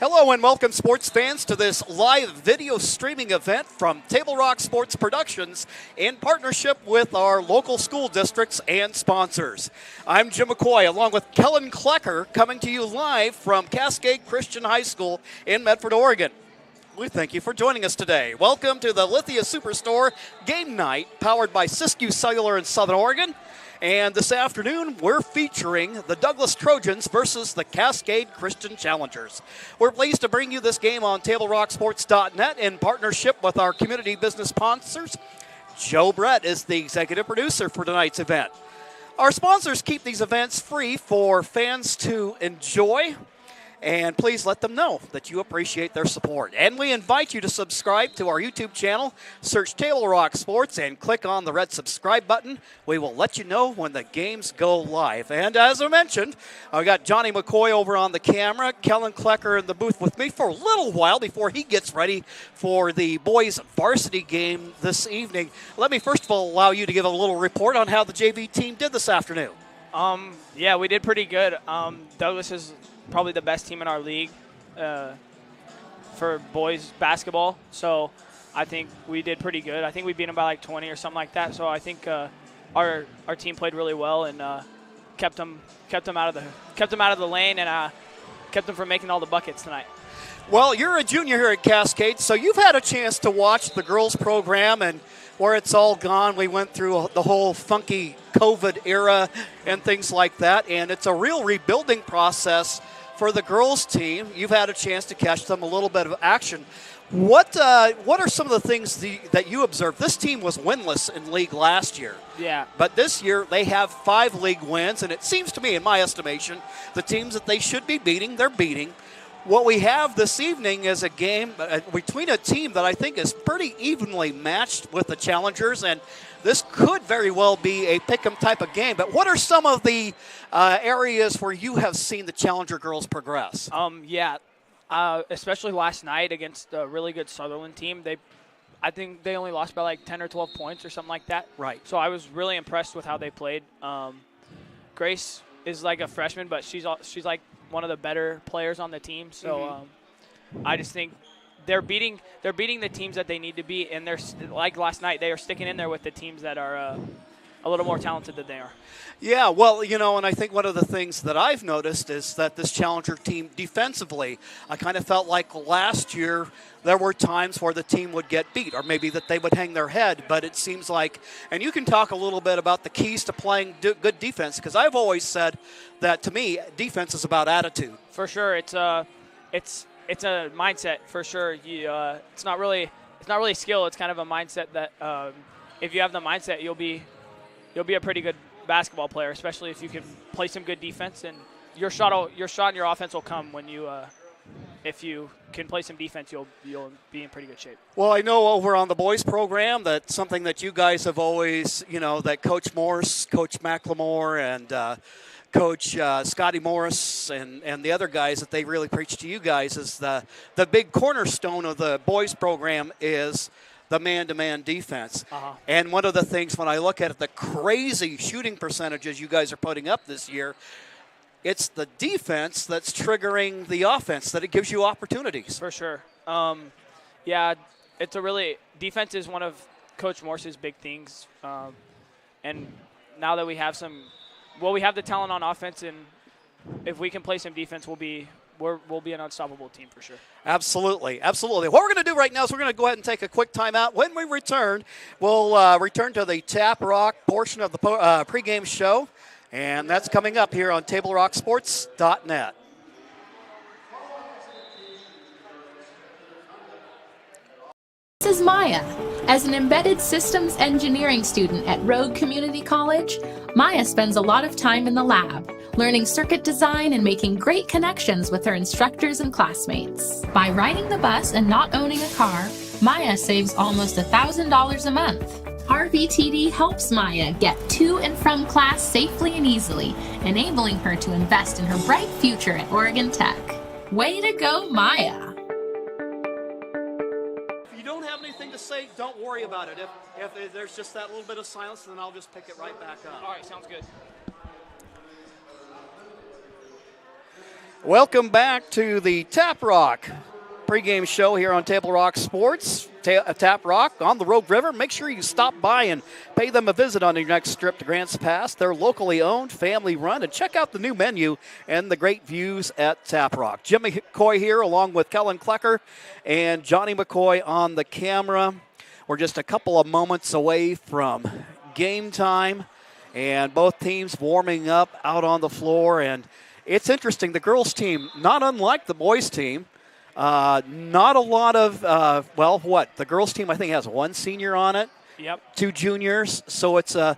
Hello and welcome sports fans to this live video streaming event from Table Rock Sports Productions in partnership with our local school districts and sponsors. I'm Jim McCoy along with Kellen Klecker coming to you live from Cascade Christian High School in Medford, Oregon. We thank you for joining us today. Welcome to the Lithia Superstore Game Night powered by Siskiyou Cellular in Southern Oregon. And this afternoon, we're featuring the Douglas Trojans versus the Cascade Christian Challengers. We're pleased to bring you this game on TableRockSports.net in partnership with our community business sponsors. Joe Brett is the executive producer for tonight's event. Our sponsors keep these events free for fans to enjoy, and please let them know that you appreciate their support. And we invite you to subscribe to our YouTube channel. Search Table Rock Sports and click on the red subscribe button. We will let you know when the games go live. And as I mentioned, I got Johnny McCoy over on the camera, Kellen Klecker in the booth with me for a little while before he gets ready for the boys varsity game this evening. Let me first of all allow you to give a little report on how the JV team did this afternoon. Yeah, we did pretty good. Douglas is probably the best team in our league for boys basketball. So I think we did pretty good. I think we beat them by like 20 or something like that. So I think our team played really well and kept them out of the lane and kept them from making all the buckets tonight. Well, you're a junior here at Cascade, so you've had a chance to watch the girls program and where it's all gone. We went through the whole funky COVID era and things like that, and it's a real rebuilding process for the girls team. You've had a chance to catch them a little bit of action. What are some of the things that you observed? This team was winless in league last year. Yeah. But this year they have 5 league wins, and it seems to me, in my estimation, the teams that they should be beating, they're beating. What we have this evening is a game between a team that I think is pretty evenly matched with the Challengers, and this could very well be a pick-em type of game. But what are some of the areas where you have seen the Challenger girls progress? Especially last night against a really good Sutherland team. I think they only lost by like 10 or 12 points or something like that. Right. So I was really impressed with how they played. Grace is like a freshman, but she's like one of the better players on the team. So I just think they're beating the teams that they need to beat, and they're like last night, they are sticking in there with the teams that are a little more talented than they are. Yeah, well, and I think one of the things that I've noticed is that this Challenger team defensively, I kind of felt like last year there were times where the team would get beat or maybe that they would hang their head, but it seems like, and you can talk a little bit about the keys to playing good defense, because I've always said that to me, defense is about attitude. For sure, it's a mindset for sure. It's not really skill. It's kind of a mindset that if you have the mindset, you'll be a pretty good basketball player, especially if you can play some good defense, and your shot and your offense will come when you if you can play some defense, you'll be in pretty good shape. Well, I know over on the boys program that's something that you guys have always, that Coach Morris, Coach McLemore, and Coach Scotty Morris and the other guys that they really preach to you guys is the big cornerstone of the boys program is the man-to-man defense. And one of the things when I look at it, the crazy shooting percentages you guys are putting up this year, it's the defense that's triggering the offense, that it gives you opportunities. For sure. Defense is one of Coach Morse's big things. And now that we have we have the talent on offense, and if we can play some defense, we'll be an unstoppable team for sure. Absolutely, absolutely. What we're going to do right now is we're going to go ahead and take a quick timeout. When we return, we'll return to the Tap Rock portion of the pregame show, and that's coming up here on TableRockSports.net. This is Maya. As an embedded systems engineering student at Rogue Community College, Maya spends a lot of time in the lab, learning circuit design and making great connections with her instructors and classmates. By riding the bus and not owning a car, Maya saves almost $1,000 a month. RVTD helps Maya get to and from class safely and easily, enabling her to invest in her bright future at Oregon Tech. Way to go, Maya! If you don't have anything to say, don't worry about it. If there's just that little bit of silence, then I'll just pick it right back up. All right, sounds good. Welcome back to the Tap Rock pregame show here on Table Rock Sports. Tap Rock on the Rogue River. Make sure you stop by and pay them a visit on your next trip to Grants Pass. They're locally owned, family run, and check out the new menu and the great views at Tap Rock. Jimmy McCoy here along with Kellen Klecker and Johnny McCoy on the camera. We're just a couple of moments away from game time, and both teams warming up out on the floor. And it's interesting, the girls' team, not unlike the boys' team, not a lot of, the girls' team I think has one senior on it, Yep. 2 juniors, so it's a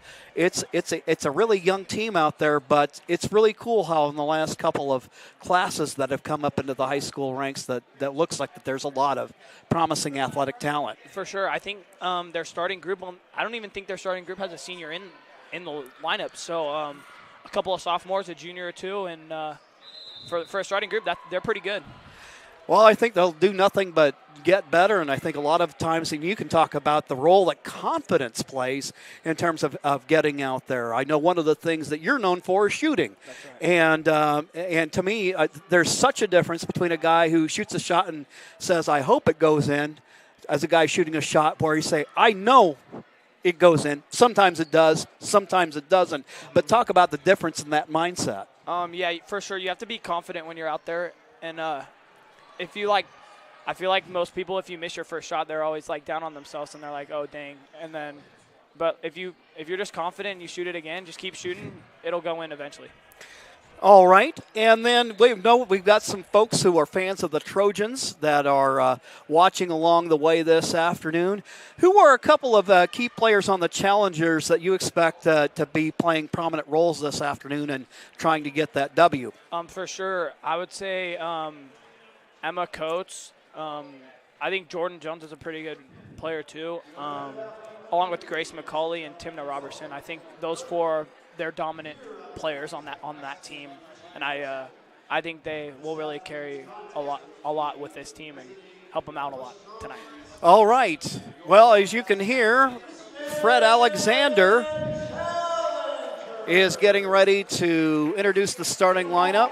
really young team out there, but it's really cool how in the last couple of classes that have come up into the high school ranks that looks like that there's a lot of promising athletic talent. For sure. I think their starting group, I don't even think their starting group has a senior in the lineup, so a couple of sophomores, a junior or two, and for a starting group, they're pretty good. Well, I think they'll do nothing but get better, and I think a lot of times, and you can talk about the role that confidence plays in terms of getting out there. I know one of the things that you're known for is shooting. That's right. And to me, there's such a difference between a guy who shoots a shot and says, I hope it goes in, as a guy shooting a shot where you say, I know it goes in. Sometimes it does, sometimes it doesn't. But talk about the difference in that mindset. Yeah, for sure. You have to be confident when you're out there, and if you I feel like most people, if you miss your first shot, they're always like down on themselves and they're like, oh dang. And then, but if you're just confident and you shoot it again, just keep shooting, it'll go in eventually. All right, and then we've got some folks who are fans of the Trojans that are watching along the way this afternoon. Who are a couple of key players on the Challengers that you expect to be playing prominent roles this afternoon and trying to get that W? For sure, I would say Emma Coates. I think Jordan Jones is a pretty good player too, along with Grace McCauley and Timna Robertson. I think those 4, they're dominant players on that team, and I think they will really carry a lot with this team and help them out a lot tonight. All right. Well, as you can hear, Fred Alexander is getting ready to introduce the starting lineup.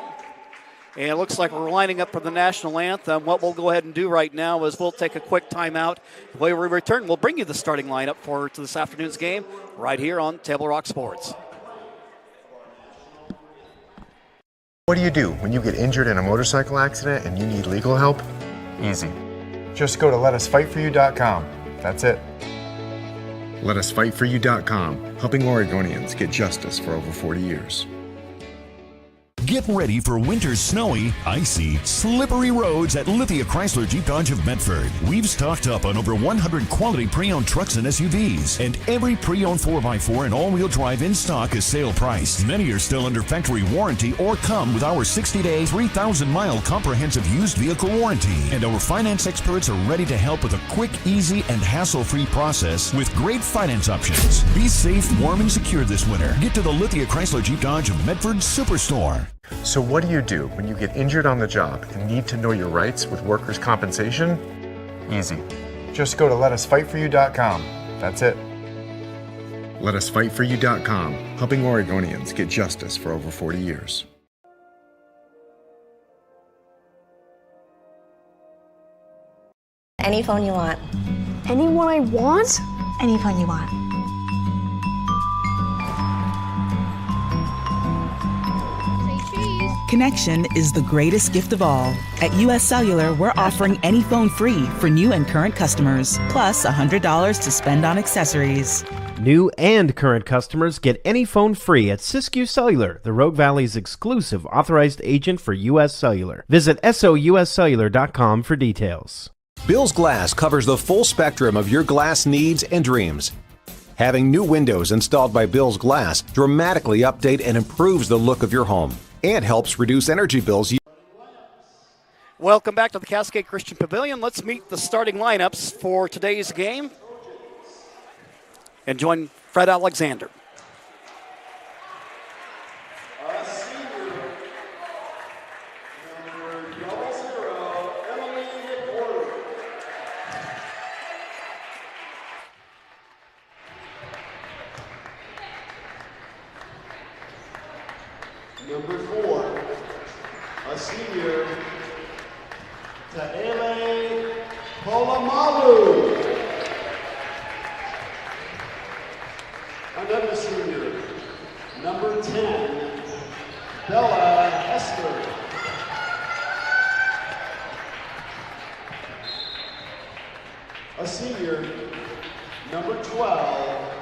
And it looks like we're lining up for the national anthem. What we'll go ahead and do right now is we'll take a quick timeout. When we return, we'll bring you the starting lineup to this afternoon's game right here on Table Rock Sports. What do you do when you get injured in a motorcycle accident and you need legal help? Easy. Just go to letusfightforyou.com. That's it. Letusfightforyou.com, helping Oregonians get justice for over 40 years. Get ready for winter's snowy, icy, slippery roads at Lithia Chrysler Jeep Dodge of Medford. We've stocked up on over 100 quality pre-owned trucks and SUVs, and every pre-owned 4x4 and all-wheel drive in stock is sale priced. Many are still under factory warranty or come with our 60-day, 3,000-mile comprehensive used vehicle warranty. And our finance experts are ready to help with a quick, easy, and hassle-free process with great finance options. Be safe, warm, and secure this winter. Get to the Lithia Chrysler Jeep Dodge of Medford Superstore. So what do you do when you get injured on the job and need to know your rights with workers' compensation? Easy. Just go to letusfightforyou.com. That's it. Letusfightforyou.com, helping Oregonians get justice for over 40 years. Any phone you want. Any one I want? Any phone you want. Connection is the greatest gift of all. At US Cellular, we're offering any phone free for new and current customers, plus $100 to spend on accessories. New and current customers get any phone free at Siskiyou Cellular, the Rogue Valley's exclusive authorized agent for US Cellular. Visit souscellular.com for details. Bill's Glass covers the full spectrum of your glass needs and dreams. Having new windows installed by Bill's Glass dramatically update and improves the look of your home and helps reduce energy bills. Welcome back to the Cascade Christian Pavilion. Let's meet the starting lineups for today's game and join Fred Alexander. Number 4, a senior, Taele Polamalu. Another senior, number 10, Bella Hester. A senior, number 12,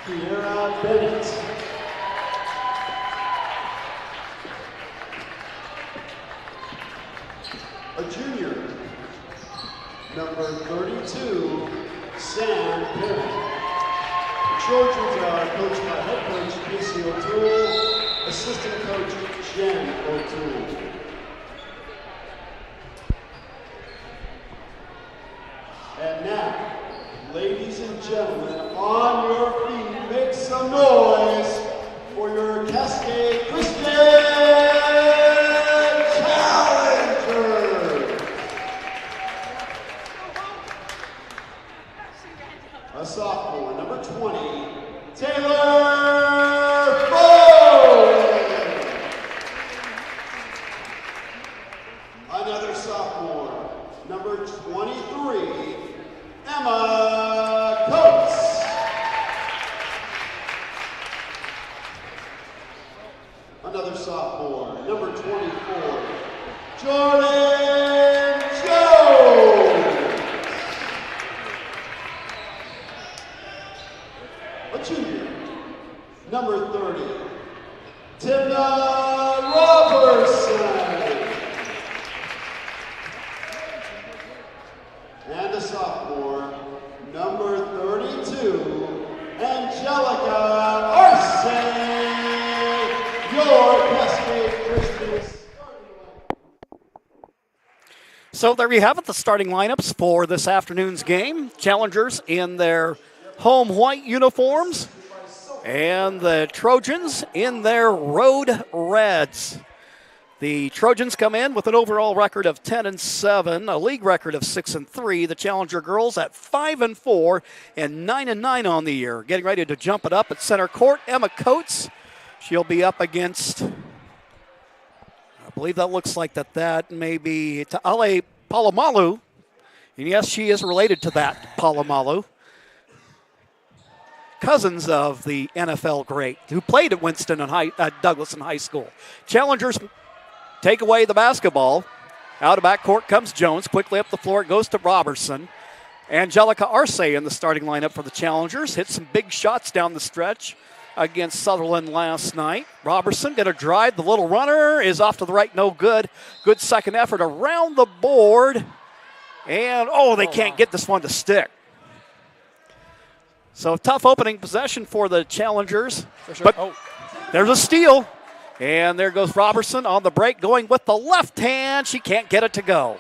Kiera Bennett. A junior, number 32, Sam Perry. The Trojans are coached by head coach Casey O'Toole, assistant coach Jen O'Toole. And now, ladies and gentlemen, on your feet, make some noise for your Cascade Christian Challengers. A sophomore, number 20, Taylor Foley. Another sophomore, number 23, Emma Coates. Another sophomore, number 24, Jordan Jones. A junior, number 30, Timna Robertson. And a sophomore, number 32, Angelica Arce, your Cascade Christians. So there you have it, the starting lineups for this afternoon's game. Challengers in their home white uniforms, and the Trojans in their road reds. The Trojans come in with an overall record of 10-7, a league record of 6-3. The Challenger girls at 5-4 and 9-9 on the year. Getting ready to jump it up at center court, Emma Coates. She'll be up against, I believe that looks like that may be Taale Polamalu. And yes, she is related to that Polamalu. Cousins of the NFL great who played at Winston and Douglas in high school. Challengers take away the basketball. Out of backcourt comes Jones. Quickly up the floor, it goes to Robertson. Angelica Arce in the starting lineup for the Challengers. Hit some big shots down the stretch against Sutherland last night. Robertson going to drive. The little runner is off to the right, no good. Good second effort around the board. And, they can't get this one to stick. So tough opening possession for the Challengers. For sure. But there's a steal. And there goes Robertson on the break, going with the left hand. She can't get it to go.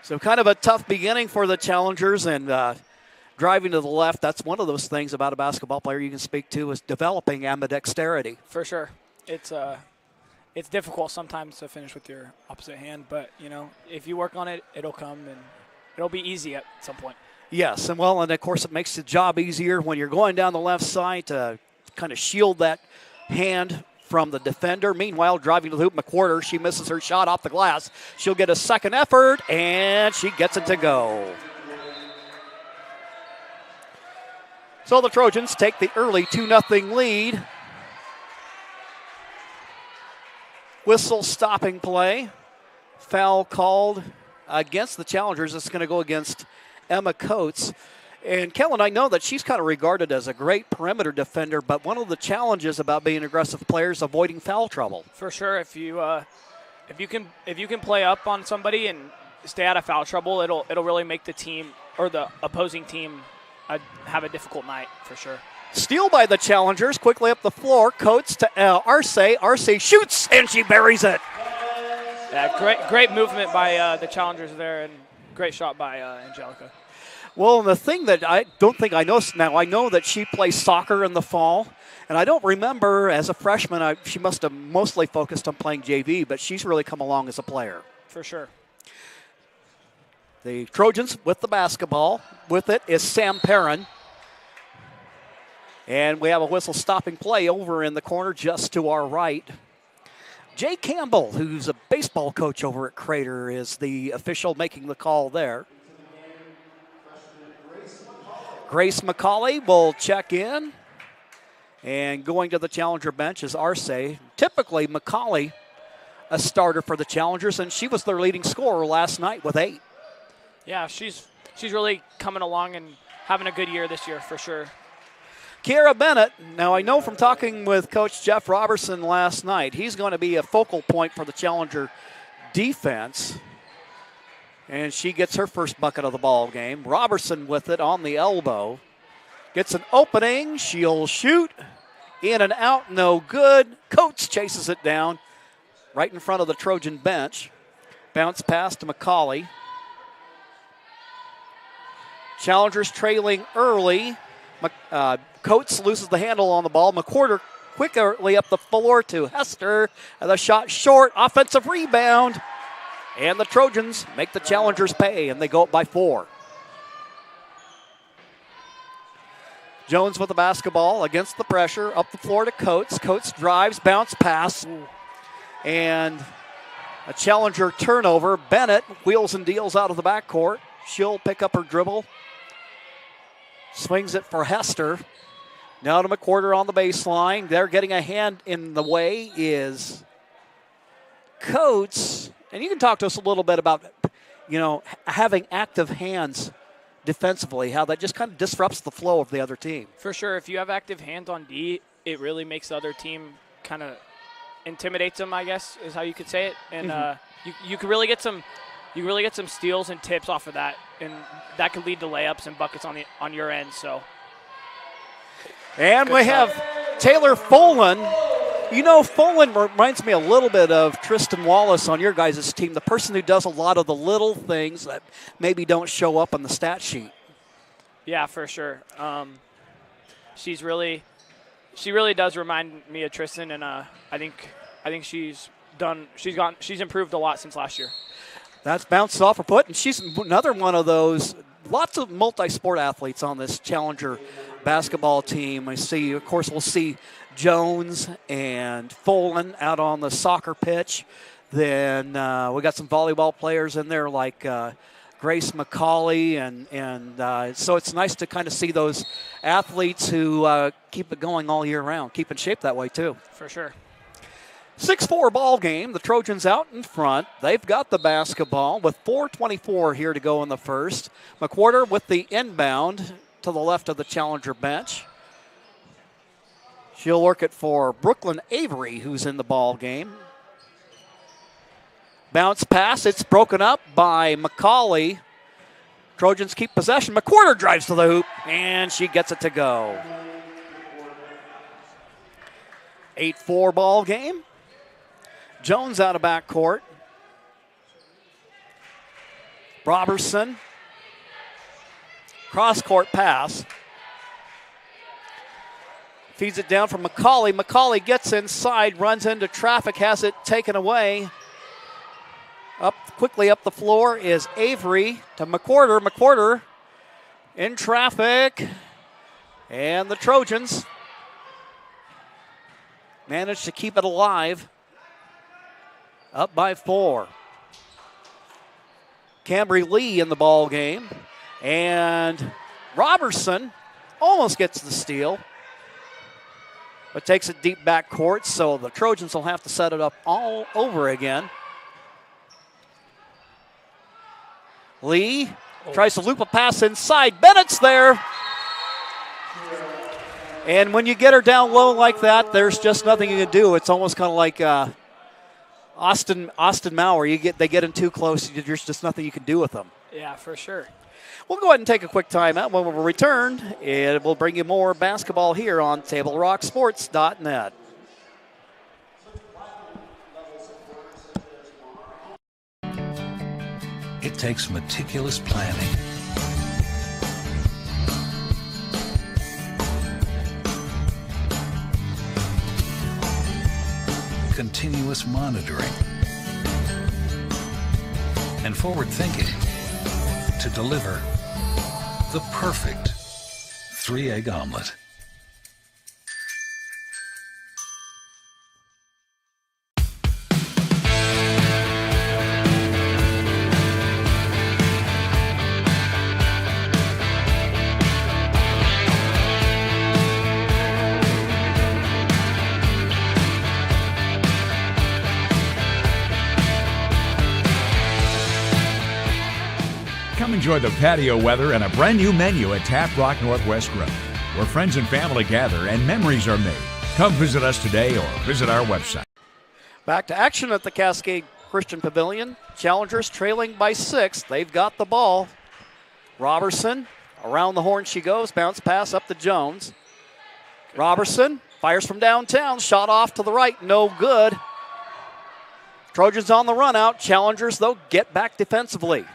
So kind of a tough beginning for the Challengers, and driving to the left, that's one of those things about a basketball player you can speak to, is developing ambidexterity. For sure. It's difficult sometimes to finish with your opposite hand, but, if you work on it, it'll come, and it'll be easy at some point. Yes, and of course it makes the job easier when you're going down the left side to kind of shield that hand from the defender. Meanwhile, driving to the hoop, McWhorter, she misses her shot off the glass. She'll get a second effort, and she gets it to go. So the Trojans take the early 2-0 lead. Whistle stopping play. Foul called against the Challengers. It's going to go against Emma Coates. And Kellen, I know that she's kind of regarded as a great perimeter defender, but one of the challenges about being an aggressive player is avoiding foul trouble. For sure, if you can play up on somebody and stay out of foul trouble, it'll really make the team or the opposing team have a difficult night for sure. Steal by the Challengers, quickly up the floor. Coates to Arce. Arce shoots and she buries it. Yeah, great movement by the Challengers there, and great shot by Angelica. Well, and the thing that I don't think I noticed now, I know that she plays soccer in the fall, and I don't remember as a freshman, she must have mostly focused on playing JV, but she's really come along as a player. For sure. The Trojans with the basketball. With it is Sam Perrin. And we have a whistle stopping play over in the corner just to our right. Jay Campbell, who's a baseball coach over at Crater, is the official making the call there. Grace McCauley will check in. And going to the challenger bench is Arce. Typically, McCauley, a starter for the Challengers, and she was their leading scorer last night with 8. Yeah, she's really coming along and having a good year this year for sure. Kiera Bennett, now I know from talking with Coach Jeff Robertson last night, he's going to be a focal point for the Challenger defense. And she gets her first bucket of the ball game. Robertson with it on the elbow. Gets an opening, she'll shoot. In and out, no good. Coates chases it down right in front of the Trojan bench. Bounce pass to McCauley. Challengers trailing early. Coates loses the handle on the ball. McWhorter quickly up the floor to Hester. And the shot short. Offensive rebound. And the Trojans make the Challengers pay, and they go up by 4. Jones with the basketball against the pressure. Up the floor to Coates. Coates drives, bounce pass. And a Challenger turnover. Bennett wheels and deals out of the backcourt. She'll pick up her dribble. Swings it for Hester. Now to McWhorter on the baseline. They're getting a hand in the way is Coates. And you can talk to us a little bit about, having active hands defensively, how that just kind of disrupts the flow of the other team. For sure. If you have active hands on D, it really makes the other team kind of intimidates them, I guess, is how you could say it. And you can really get some steals and tips off of that, and that can lead to layups and buckets on your end. So, and we have Taylor Folan. Folan reminds me a little bit of Tristan Wallace on your guys' team, the person who does a lot of the little things that maybe don't show up on the stat sheet. Yeah, for sure. She really does remind me of Tristan, and I think she's improved a lot since last year. That's bounced off her foot, and she's another one of those. Lots of multi-sport athletes on this Challenger basketball team. We'll see Jones and Folan out on the soccer pitch. Then we got some volleyball players in there like Grace McCauley, and so it's nice to kind of see those athletes who keep it going all year round, keep in shape that way too. For sure. 6-4 ball game. The Trojans out in front. They've got the basketball with 4:24 here to go in the first. McWhorter with the inbound to the left of the Challenger bench. She'll work it for Brooklyn Avery, who's in the ball game. Bounce pass. It's broken up by McCauley. Trojans keep possession. McWhorter drives to the hoop, and she gets it to go. 8-4 ball game. Jones out of backcourt. Robertson. Cross-court pass. Feeds it down from McCauley. McCauley gets inside, runs into traffic, has it taken away. Quickly up the floor is Avery to McWhorter. McWhorter in traffic. And the Trojans managed to keep it alive. Up by 4. Cambry Lee in the ball game. And Robertson almost gets the steal, but takes it deep back court, so the Trojans will have to set it up all over again. Lee tries to loop a pass inside. Bennett's there. And when you get her down low like that, there's just nothing you can do. It's almost kind of like Austin Maurer. They get in too close. There's just nothing you can do with them. Yeah, for sure. We'll go ahead and take a quick timeout. When we return, it will bring you more basketball here on TableRockSports.net. It takes meticulous planning, continuous monitoring, and forward thinking to deliver the perfect 3-egg omelet. enjoy the patio weather and a brand new menu at Taft Rock Northwest Grill, where friends and family gather and memories are made. Come visit us today or visit our website. Back to action at the Cascade Christian Pavilion. Challengers trailing by 6. They've got the ball. Robertson, around the horn she goes. Bounce pass up to Jones. Robertson fires from downtown. Shot off to the right. No good. Trojans on the run out. Challengers, though, get back defensively.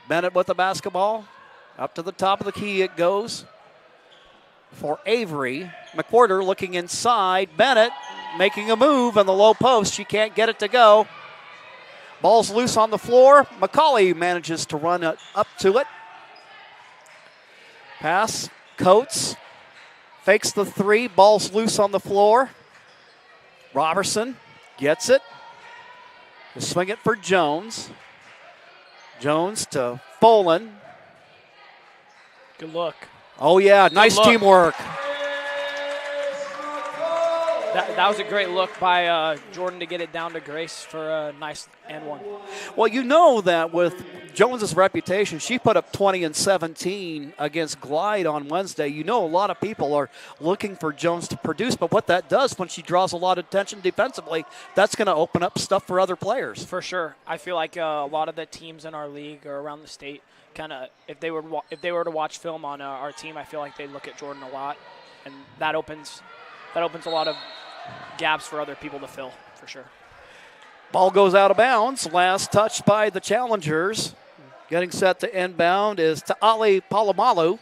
Bennett with the basketball. Up to the top of the key it goes for Avery. McWhorter looking inside. Bennett making a move on the low post. She can't get it to go. Ball's loose on the floor. McCauley manages to run up to it. Pass. Coates fakes the 3. Ball's loose on the floor. Robertson gets it. He'll swing it for Jones. Jones to Folan. Good look. Oh, yeah, nice teamwork. That was a great look by Jordan to get it down to Grace for a nice and one. Well, you know that with Jones's reputation, she put up 20 and 17 against Glide on Wednesday. You know a lot of people are looking for Jones to produce, but what that does when she draws a lot of attention defensively, that's going to open up stuff for other players. For sure. I feel like a lot of the teams in our league or around the state kind of, if they were to watch film on our team, I feel like they look at Jordan a lot, and that opens a lot of gaps for other people to fill, for sure. Ball goes out of bounds. Last touch by the Challengers. Getting set to inbound is Ta'ali Palomalu.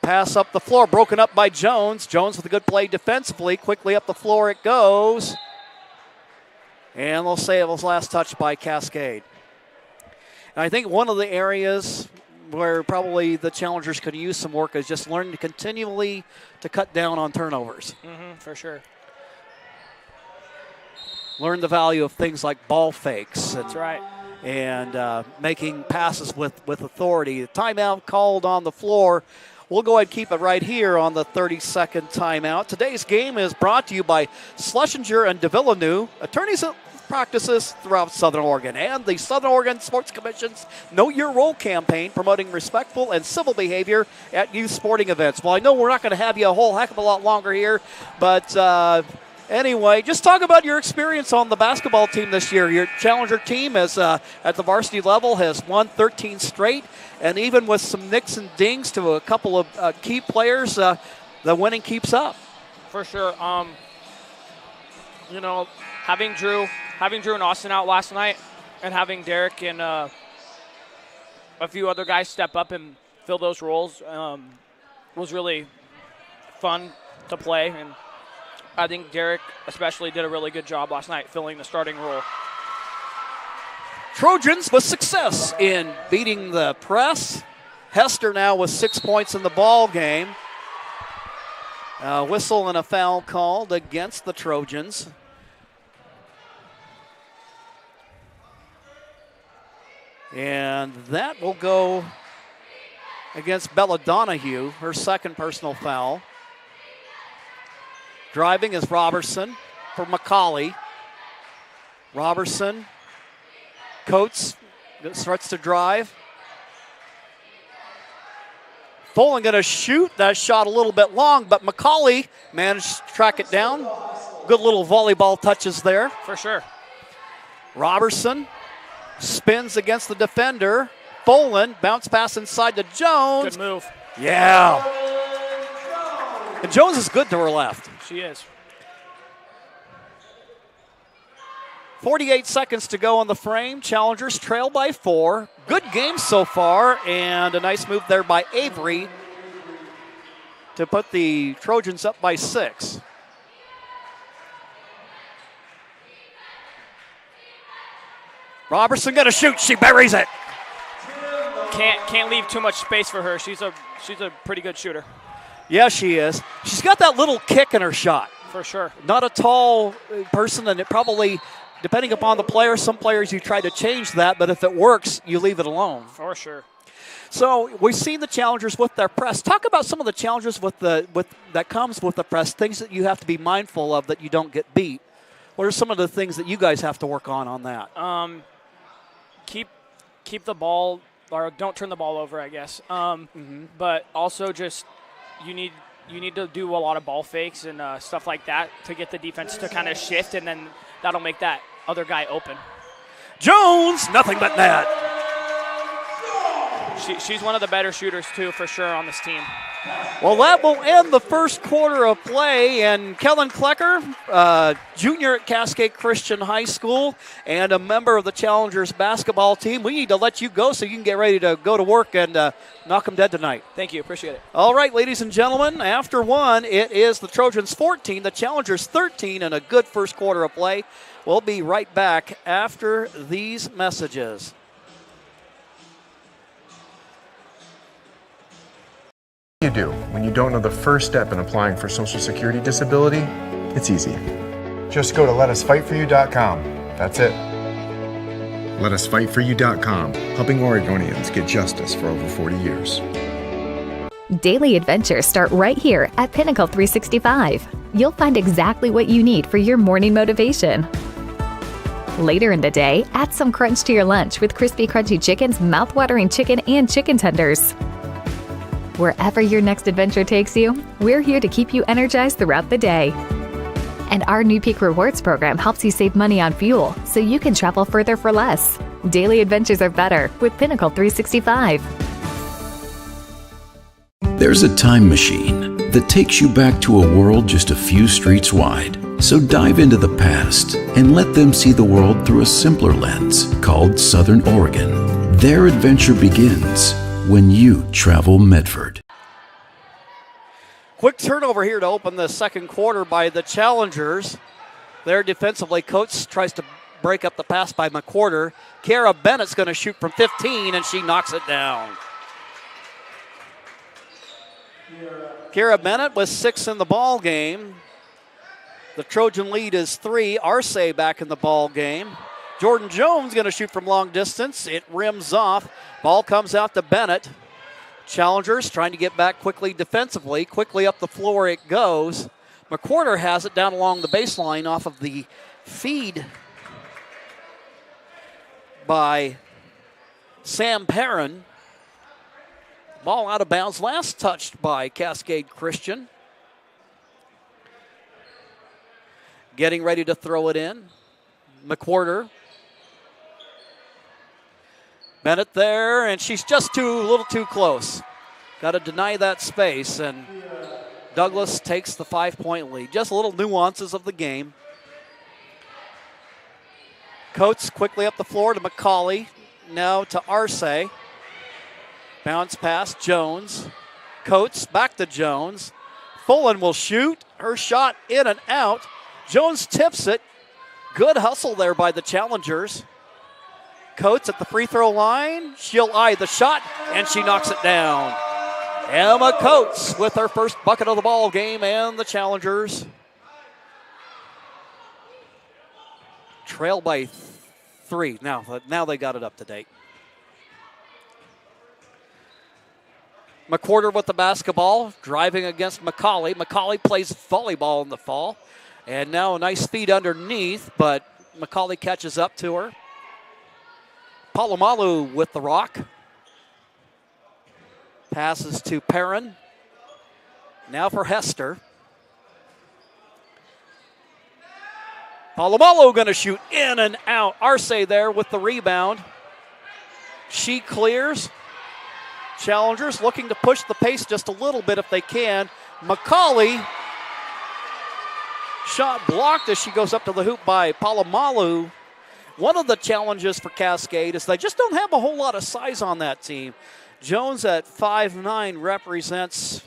Pass up the floor, broken up by Jones. Jones with a good play defensively. Quickly up the floor it goes. And they'll say it was last touch by Cascade. And I think one of the areas where probably the Challengers could use some work is just learning to continually to cut down on turnovers. For sure. Learn the value of things like ball fakes. That's right. And making passes with authority. The timeout called on the floor. We'll go ahead and keep it right here on the 30-second timeout. Today's game is brought to you by Schlesinger and DeVilleneuve, attorneys at practices throughout Southern Oregon, and the Southern Oregon Sports Commission's Know Your Role campaign, promoting respectful and civil behavior at youth sporting events. Well, I know we're not going to have you a whole heck of a lot longer here, but anyway, just talk about your experience on the basketball team this year. Your Challenger team is at the varsity level has won 13 straight, and even with some nicks and dings to a couple of key players, the winning keeps up. For sure. Having Drew and Austin out last night, and having Derek and a few other guys step up and fill those roles was really fun to play. And I think Derek especially did a really good job last night filling the starting role. Trojans with success in beating the press. Hester now with 6 points in the ball game. Whistle and a foul called against the Trojans. And that will go against Bella Donahue, her second personal foul. Driving is Robertson for McCauley. Robertson, Coates starts to drive. Folan going to shoot. That shot a little bit long, but McCauley managed to track it down. Good little volleyball touches there. For sure. Robertson spins against the defender. Folan, bounce pass inside to Jones. Good move. Yeah. And Jones is good to her left. She is. 48 seconds to go on the frame. Challengers trail by 4. Good game so far, and a nice move there by Avery to put the Trojans up by 6. Robertson gonna shoot. She buries it. Can't leave too much space for her. She's a pretty good shooter. Yeah, she is. She's got that little kick in her shot. For sure. Not a tall person, and it probably, depending upon the player, some players you try to change that, but if it works, you leave it alone. For sure. So we've seen the Challengers with their press. Talk about some of the challenges that comes with the press, things that you have to be mindful of that you don't get beat What are some of the things that you guys have to work on that? Keep the ball, or don't turn the ball over, I guess. But also just you need to do a lot of ball fakes and stuff like that to get the defense to kind of shift, and then that'll make that other guy open. Jones, nothing but net. She's one of the better shooters, too, for sure, on this team. Well, that will end the first quarter of play, and Kellen Klecker, junior at Cascade Christian High School and a member of the Challengers basketball team, we need to let you go so you can get ready to go to work and knock them dead tonight. Thank you. Appreciate it. All right, ladies and gentlemen, after one, it is the Trojans 14, the Challengers 13, and a good first quarter of play. We'll be right back after these messages. You do when you don't know the first step in applying for Social Security disability? It's easy. Just go to letusfightforyou.com. That's it. Letusfightforyou.com, helping Oregonians get justice for over 40 years. Daily adventures start right here at Pinnacle 365. You'll find exactly what you need for your morning motivation. Later in the day, add some crunch to your lunch with Crispy Crunchy Chicken's mouth-watering chicken and chicken tenders. Wherever your next adventure takes you, we're here to keep you energized throughout the day. And our new Peak Rewards program helps you save money on fuel so you can travel further for less. Daily adventures are better with Pinnacle 365. There's a time machine that takes you back to a world just a few streets wide. So dive into the past and let them see the world through a simpler lens called Southern Oregon. Their adventure begins when you travel Medford. Quick turnover here to open the second quarter by the Challengers. There defensively, Coates tries to break up the pass by McWhorter. Kara Bennett's going to shoot from 15, and she knocks it down. Kara Bennett with 6 in the ball game. The Trojan lead is 3. Arce back in the ball game. Jordan Jones going to shoot from long distance. It rims off. Ball comes out to Bennett. Challengers trying to get back quickly defensively. Quickly up the floor it goes. McWhorter has it down along the baseline off of the feed by Sam Perrin. Ball out of bounds. Last touched by Cascade Christian. Getting ready to throw it in. McWhorter. Bennett there, and she's just a little too close. Got to deny that space, and Douglas takes the 5-point lead. Just little nuances of the game. Coates quickly up the floor to McCauley. Now to Arce. Bounce pass, Jones. Coates back to Jones. Fullen will shoot. Her shot in and out. Jones tips it. Good hustle there by the Challengers. Coates at the free throw line. She'll eye the shot, and she knocks it down. Emma Coates with her first bucket of the ball game, and the Challengers trail by 3. Now they got it up to date. McWhorter with the basketball, driving against McCauley. McCauley plays volleyball in the fall. And now a nice feed underneath, but McCauley catches up to her. Palomalu with the rock. Passes to Perrin. Now for Hester. Palomalu going to shoot in and out. Arce there with the rebound. She clears. Challengers looking to push the pace just a little bit if they can. McCauley. Shot blocked as she goes up to the hoop by Palomalu. One of the challenges for Cascade is they just don't have a whole lot of size on that team. Jones at 5'9" represents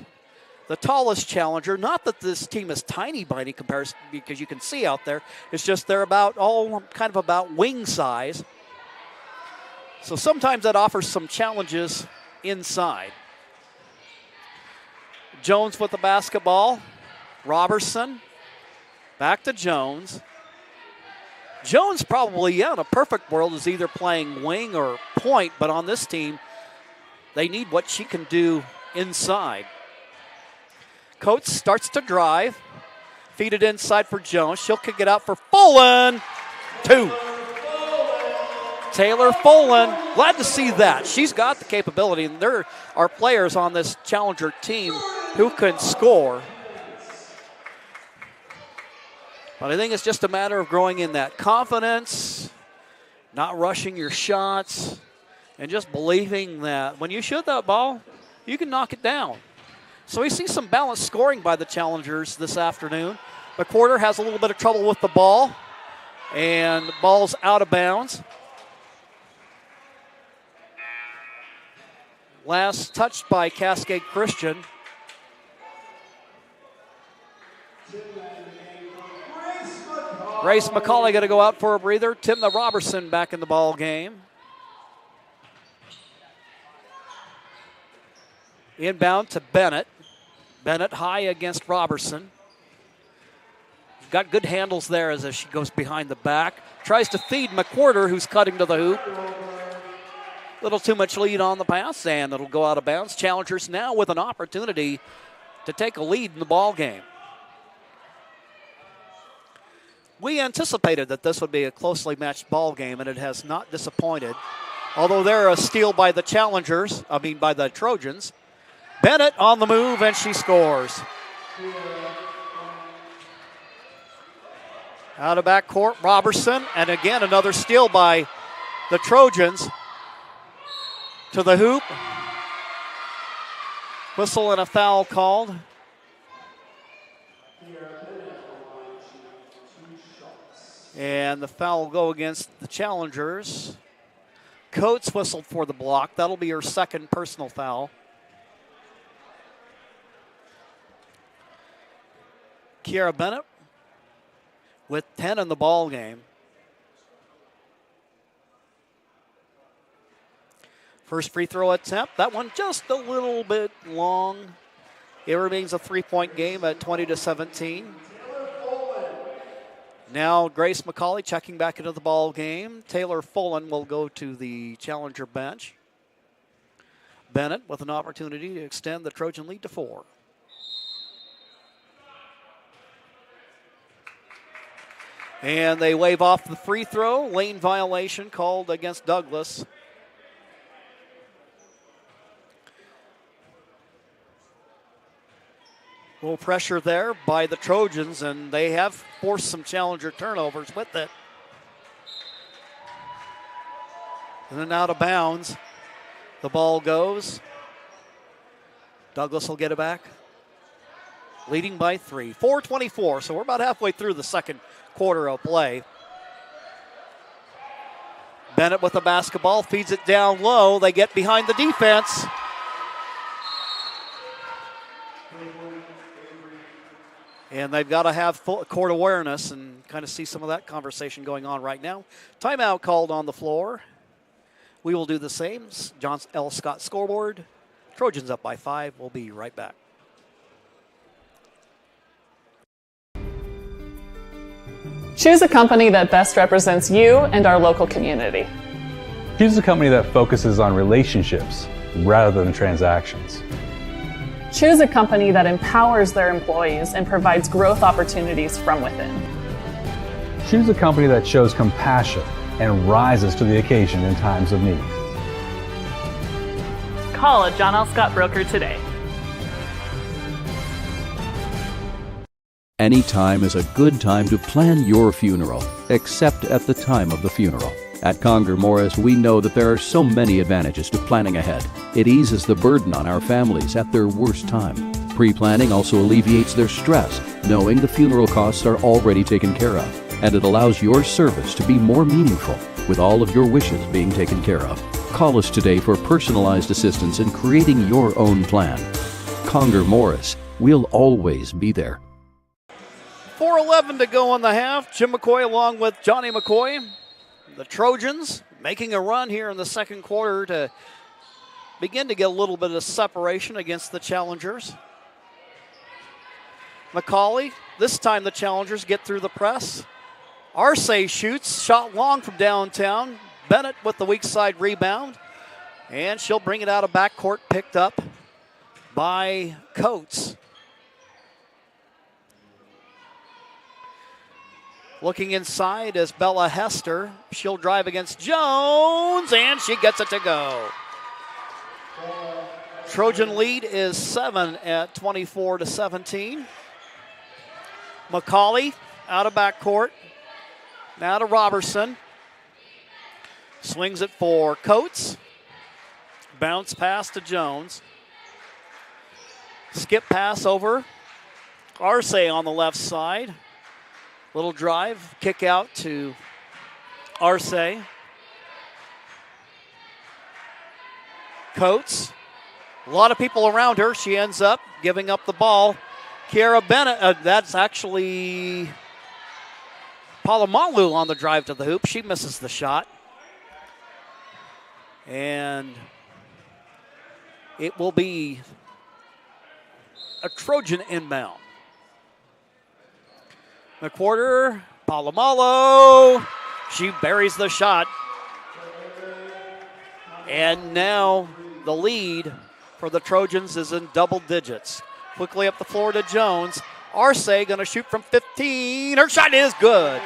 the tallest challenger. Not that this team is tiny by any comparison, because you can see out there. It's just they're about wing size. So sometimes that offers some challenges inside. Jones with the basketball. Robertson. Back to Jones. Jones probably, in a perfect world, is either playing wing or point, but on this team, they need what she can do inside. Coates starts to drive. Feed it inside for Jones. She'll kick it out for Folan. 2. Taylor Folan, glad to see that. She's got the capability, and there are players on this Challenger team who can score. But I think it's just a matter of growing in that confidence, not rushing your shots, and just believing that when you shoot that ball, you can knock it down. So we see some balanced scoring by the Challengers this afternoon. McWhorter has a little bit of trouble with the ball, and the ball's out of bounds. Last touched by Cascade Christian. Grace McCauley going to go out for a breather. Timna Robertson back in the ball game. Inbound to Bennett. Bennett high against Robertson. Got good handles there as she goes behind the back. Tries to feed McWhorter, who's cutting to the hoop. Little too much lead on the pass, and it'll go out of bounds. Challengers now with an opportunity to take a lead in the ball game. We anticipated that this would be a closely matched ball game, and it has not disappointed. Although they're a steal by the by the Trojans. Bennett on the move, and she scores. Out of backcourt, Robertson, and again another steal by the Trojans. To the hoop. Whistle and a foul called. And the foul will go against the Challengers. Coates whistled for the block. That'll be her second personal foul. Kiara Bennett with 10 in the ball game. First free throw attempt, that one just a little bit long. It remains a 3-point game at 20-17. Now Grace McCauley checking back into the ball game. Taylor Folan will go to the Challenger bench. Bennett with an opportunity to extend the Trojan lead to 4. And they wave off the free throw. Lane violation called against Douglas. A little pressure there by the Trojans, and they have forced some Challenger turnovers with it. And then out of bounds, the ball goes. Douglas will get it back. Leading by 3, 4:24, so we're about halfway through the second quarter of play. Bennett with the basketball, feeds it down low. They get behind the defense. And they've got to have full court awareness and kind of see some of that conversation going on right now. Timeout called on the floor. We will do the same. John L. Scott scoreboard. Trojans up by 5. We'll be right back. Choose a company that best represents you and our local community. Choose a company that focuses on relationships rather than transactions. Choose a company that empowers their employees and provides growth opportunities from within. Choose a company that shows compassion and rises to the occasion in times of need. Call a John L. Scott broker today. Any time is a good time to plan your funeral, except at the time of the funeral. At Conger Morris, we know that there are so many advantages to planning ahead. It eases the burden on our families at their worst time. Pre-planning also alleviates their stress, knowing the funeral costs are already taken care of. And it allows your service to be more meaningful, with all of your wishes being taken care of. Call us today for personalized assistance in creating your own plan. Conger Morris, we'll always be there. 4:11 to go in the half. Jim McCoy along with Johnny McCoy. The Trojans making a run here in the second quarter to begin to get a little bit of separation against the Challengers. McCauley, this time the Challengers get through the press. Arce shoots, shot long from downtown. Bennett with the weak side rebound. And she'll bring it out of backcourt, picked up by Coates. Looking inside is Bella Hester. She'll drive against Jones, and she gets it to go. Trojan lead is 7 at 24-17. McCauley out of backcourt. Now to Robertson. Swings it for Coates. Bounce pass to Jones. Skip pass over. Arce on the left side. Little drive, kick out to Arce. Coates. A lot of people around her. She ends up giving up the ball. Kiara Bennett, that's actually Palomalu on the drive to the hoop. She misses the shot. And it will be a Trojan inbound. McWhorter, Palomalu. She buries the shot. And now the lead for the Trojans is in double digits. Quickly up the floor to Jones. Arce going to shoot from 15. Her shot is good.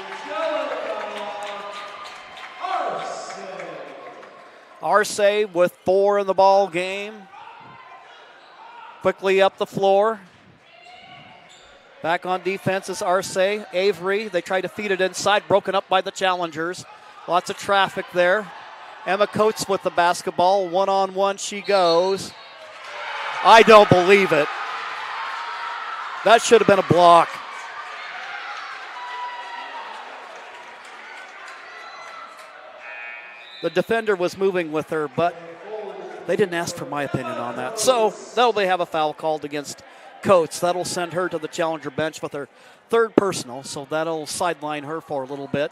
Arce with 4 in the ball game. Quickly up the floor. Back on defense is Arce. Avery, they try to feed it inside, broken up by the challengers. Lots of traffic there. Emma Coates with the basketball. One-on-one she goes. I don't believe it. That should have been a block. The defender was moving with her, but they didn't ask for my opinion on that. So they'll have a foul called against Coates. That'll send her to the challenger bench with her 3rd personal, so that'll sideline her for a little bit.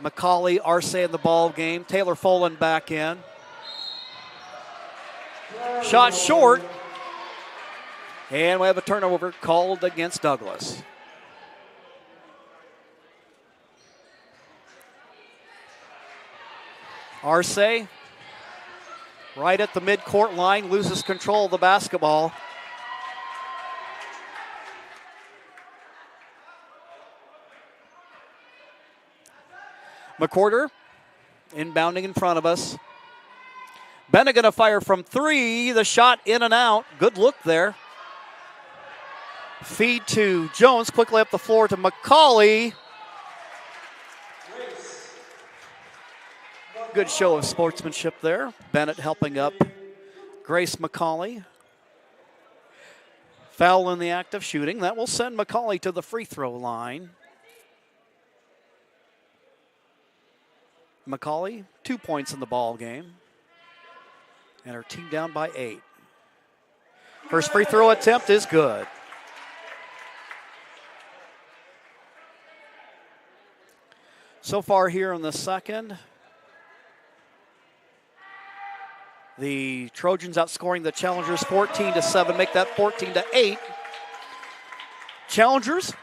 McCauley, Arce in the ball game. Taylor Folan back in. Shot short. And we have a turnover called against Douglas. Arce, right at the midcourt line, loses control of the basketball. McWhorter inbounding in front of us. Bennett going to fire from 3. The shot in and out. Good look there. Feed to Jones. Quickly up the floor to McCauley. Good show of sportsmanship there. Bennett helping up Grace McCauley. Foul in the act of shooting. That will send McCauley to the free throw line. McCauley, 2 points in the ball game. And her team down by 8. First free throw attempt is good. So far here in the second, the Trojans outscoring the Challengers 14-7, make that 14-8. Challengers,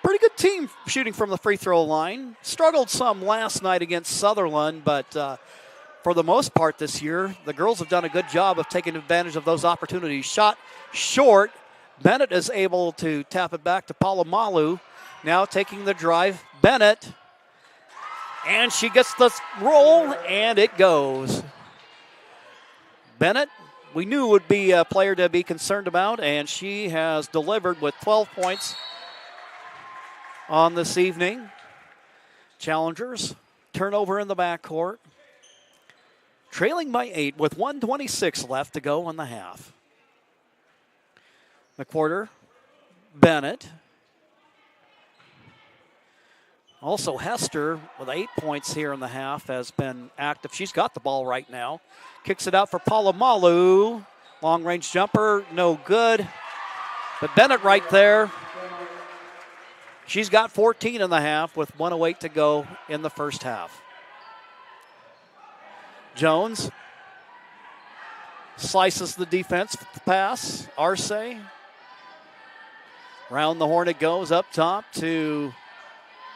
pretty good team shooting from the free throw line. Struggled some last night against Sutherland, but for the most part this year, the girls have done a good job of taking advantage of those opportunities. Shot short. Bennett is able to tap it back to Palomalu. Now taking the drive. Bennett. And she gets the roll, and it goes. Bennett, we knew would be a player to be concerned about, and she has delivered with 12 points on this evening. Challengers, turnover in the backcourt. Trailing by 8 with 1:26 left to go in the half. McWhorter, Bennett. Also, Hester, with 8 points here in the half, has been active. She's got the ball right now. Kicks it out for Palomalu. Long-range jumper, no good. But Bennett right there. She's got 14 in the half with 1:08 to go in the first half. Jones slices the defense with the pass. Arce. Round the horn it goes up top to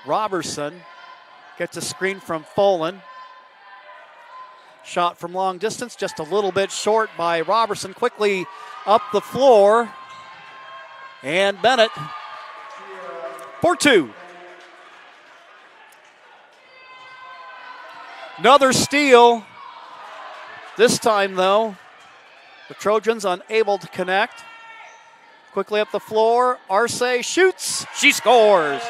Robertson. Gets a screen from Folan. Shot from long distance, just a little bit short by Robertson. Quickly up the floor. And Bennett for 2. Another steal. This time, though, the Trojans unable to connect. Quickly up the floor, Arce shoots. She scores.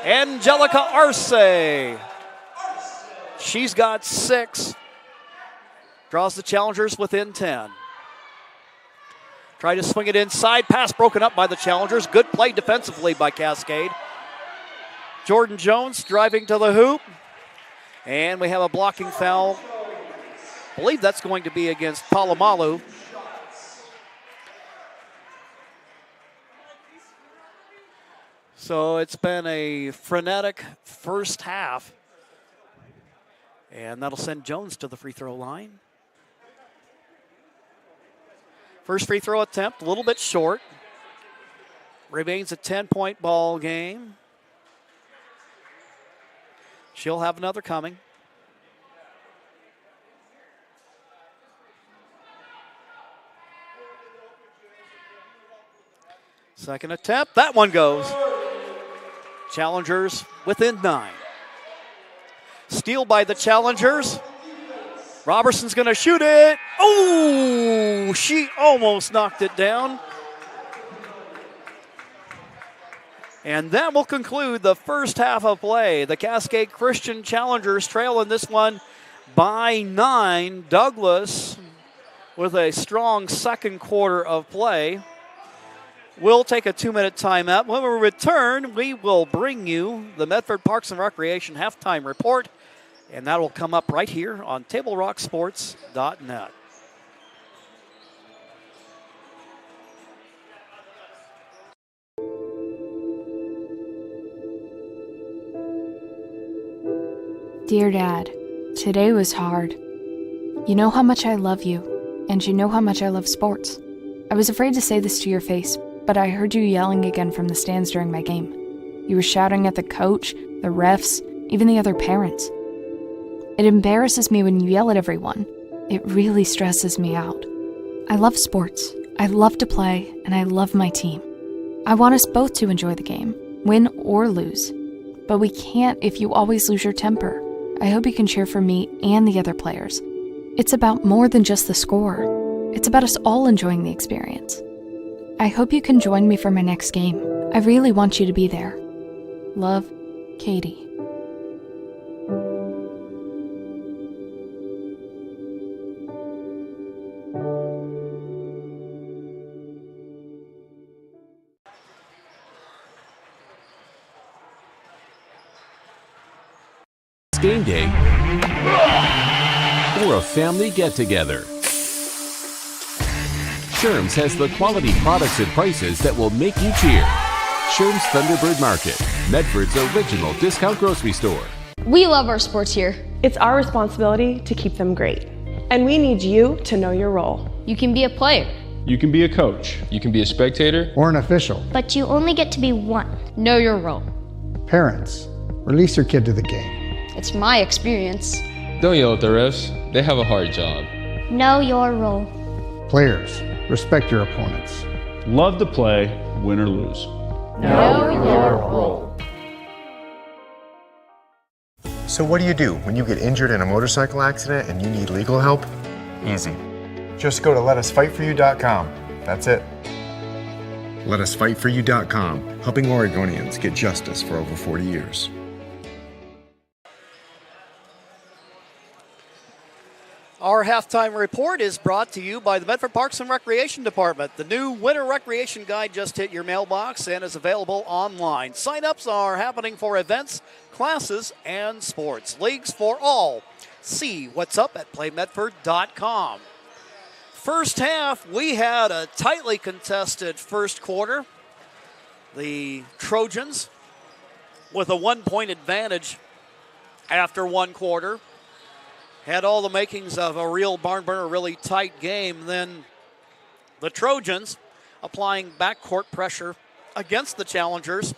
Angelica Arce. She's got 6. Draws the challengers within 10. Try to swing it inside. Pass broken up by the challengers. Good play defensively by Cascade. Jordan Jones driving to the hoop. And we have a blocking foul. I believe that's going to be against Palomalu. So it's been a frenetic first half. And that'll send Jones to the free throw line. First free throw attempt, a little bit short. Remains a 10-point ball game. She'll have another coming. Second attempt, that one goes. Challengers within 9. Steal by the challengers. Robertson's going to shoot it. Oh, she almost knocked it down. And that will conclude the first half of play. The Cascade Christian Challengers trail in this one by 9. Douglas with a strong second quarter of play. We'll take a 2-minute timeout. When we return, we will bring you the Medford Parks and Recreation halftime report, and that will come up right here on TableRockSports.net. Dear Dad, today was hard. You know how much I love you, and you know how much I love sports. I was afraid to say this to your face, but I heard you yelling again from the stands during my game. You were shouting at the coach, the refs, even the other parents. It embarrasses me when you yell at everyone. It really stresses me out. I love sports. I love to play, and I love my team. I want us both to enjoy the game, win or lose. But we can't if you always lose your temper. I hope you can cheer for me and the other players. It's about more than just the score. It's about us all enjoying the experience. I hope you can join me for my next game. I really want you to be there. Love, Katie. Game day or a family get-together. Sherm's has the quality products and prices that will make you cheer. Sherm's Thunderbird Market, Medford's original discount grocery store. We love our sports here. It's our responsibility to keep them great. And we need you to know your role. You can be a player. You can be a coach. You can be a spectator. Or an official. But you only get to be one. Know your role. Parents, release your kid to the game. It's my experience. Don't yell at the refs. They have a hard job. Know your role. Players, respect your opponents. Love to play, win or lose. Know your role. So what do when you get injured in a motorcycle accident and you need legal help? Easy. Just go to letusfightforyou.com. That's it. Letusfightforyou.com, helping Oregonians get justice for over 40 years. Our halftime report is brought to you by the Medford Parks and Recreation Department. The new Winter Recreation Guide just hit your mailbox and is available online. Sign-ups are happening for events, classes, and sports. Leagues for all. See what's up at playmedford.com. First half, we had a tightly contested first quarter. The Trojans with a 1-point advantage after one quarter. Had all the makings of a real barn burner, really tight game. Then the Trojans applying backcourt pressure against the challengers.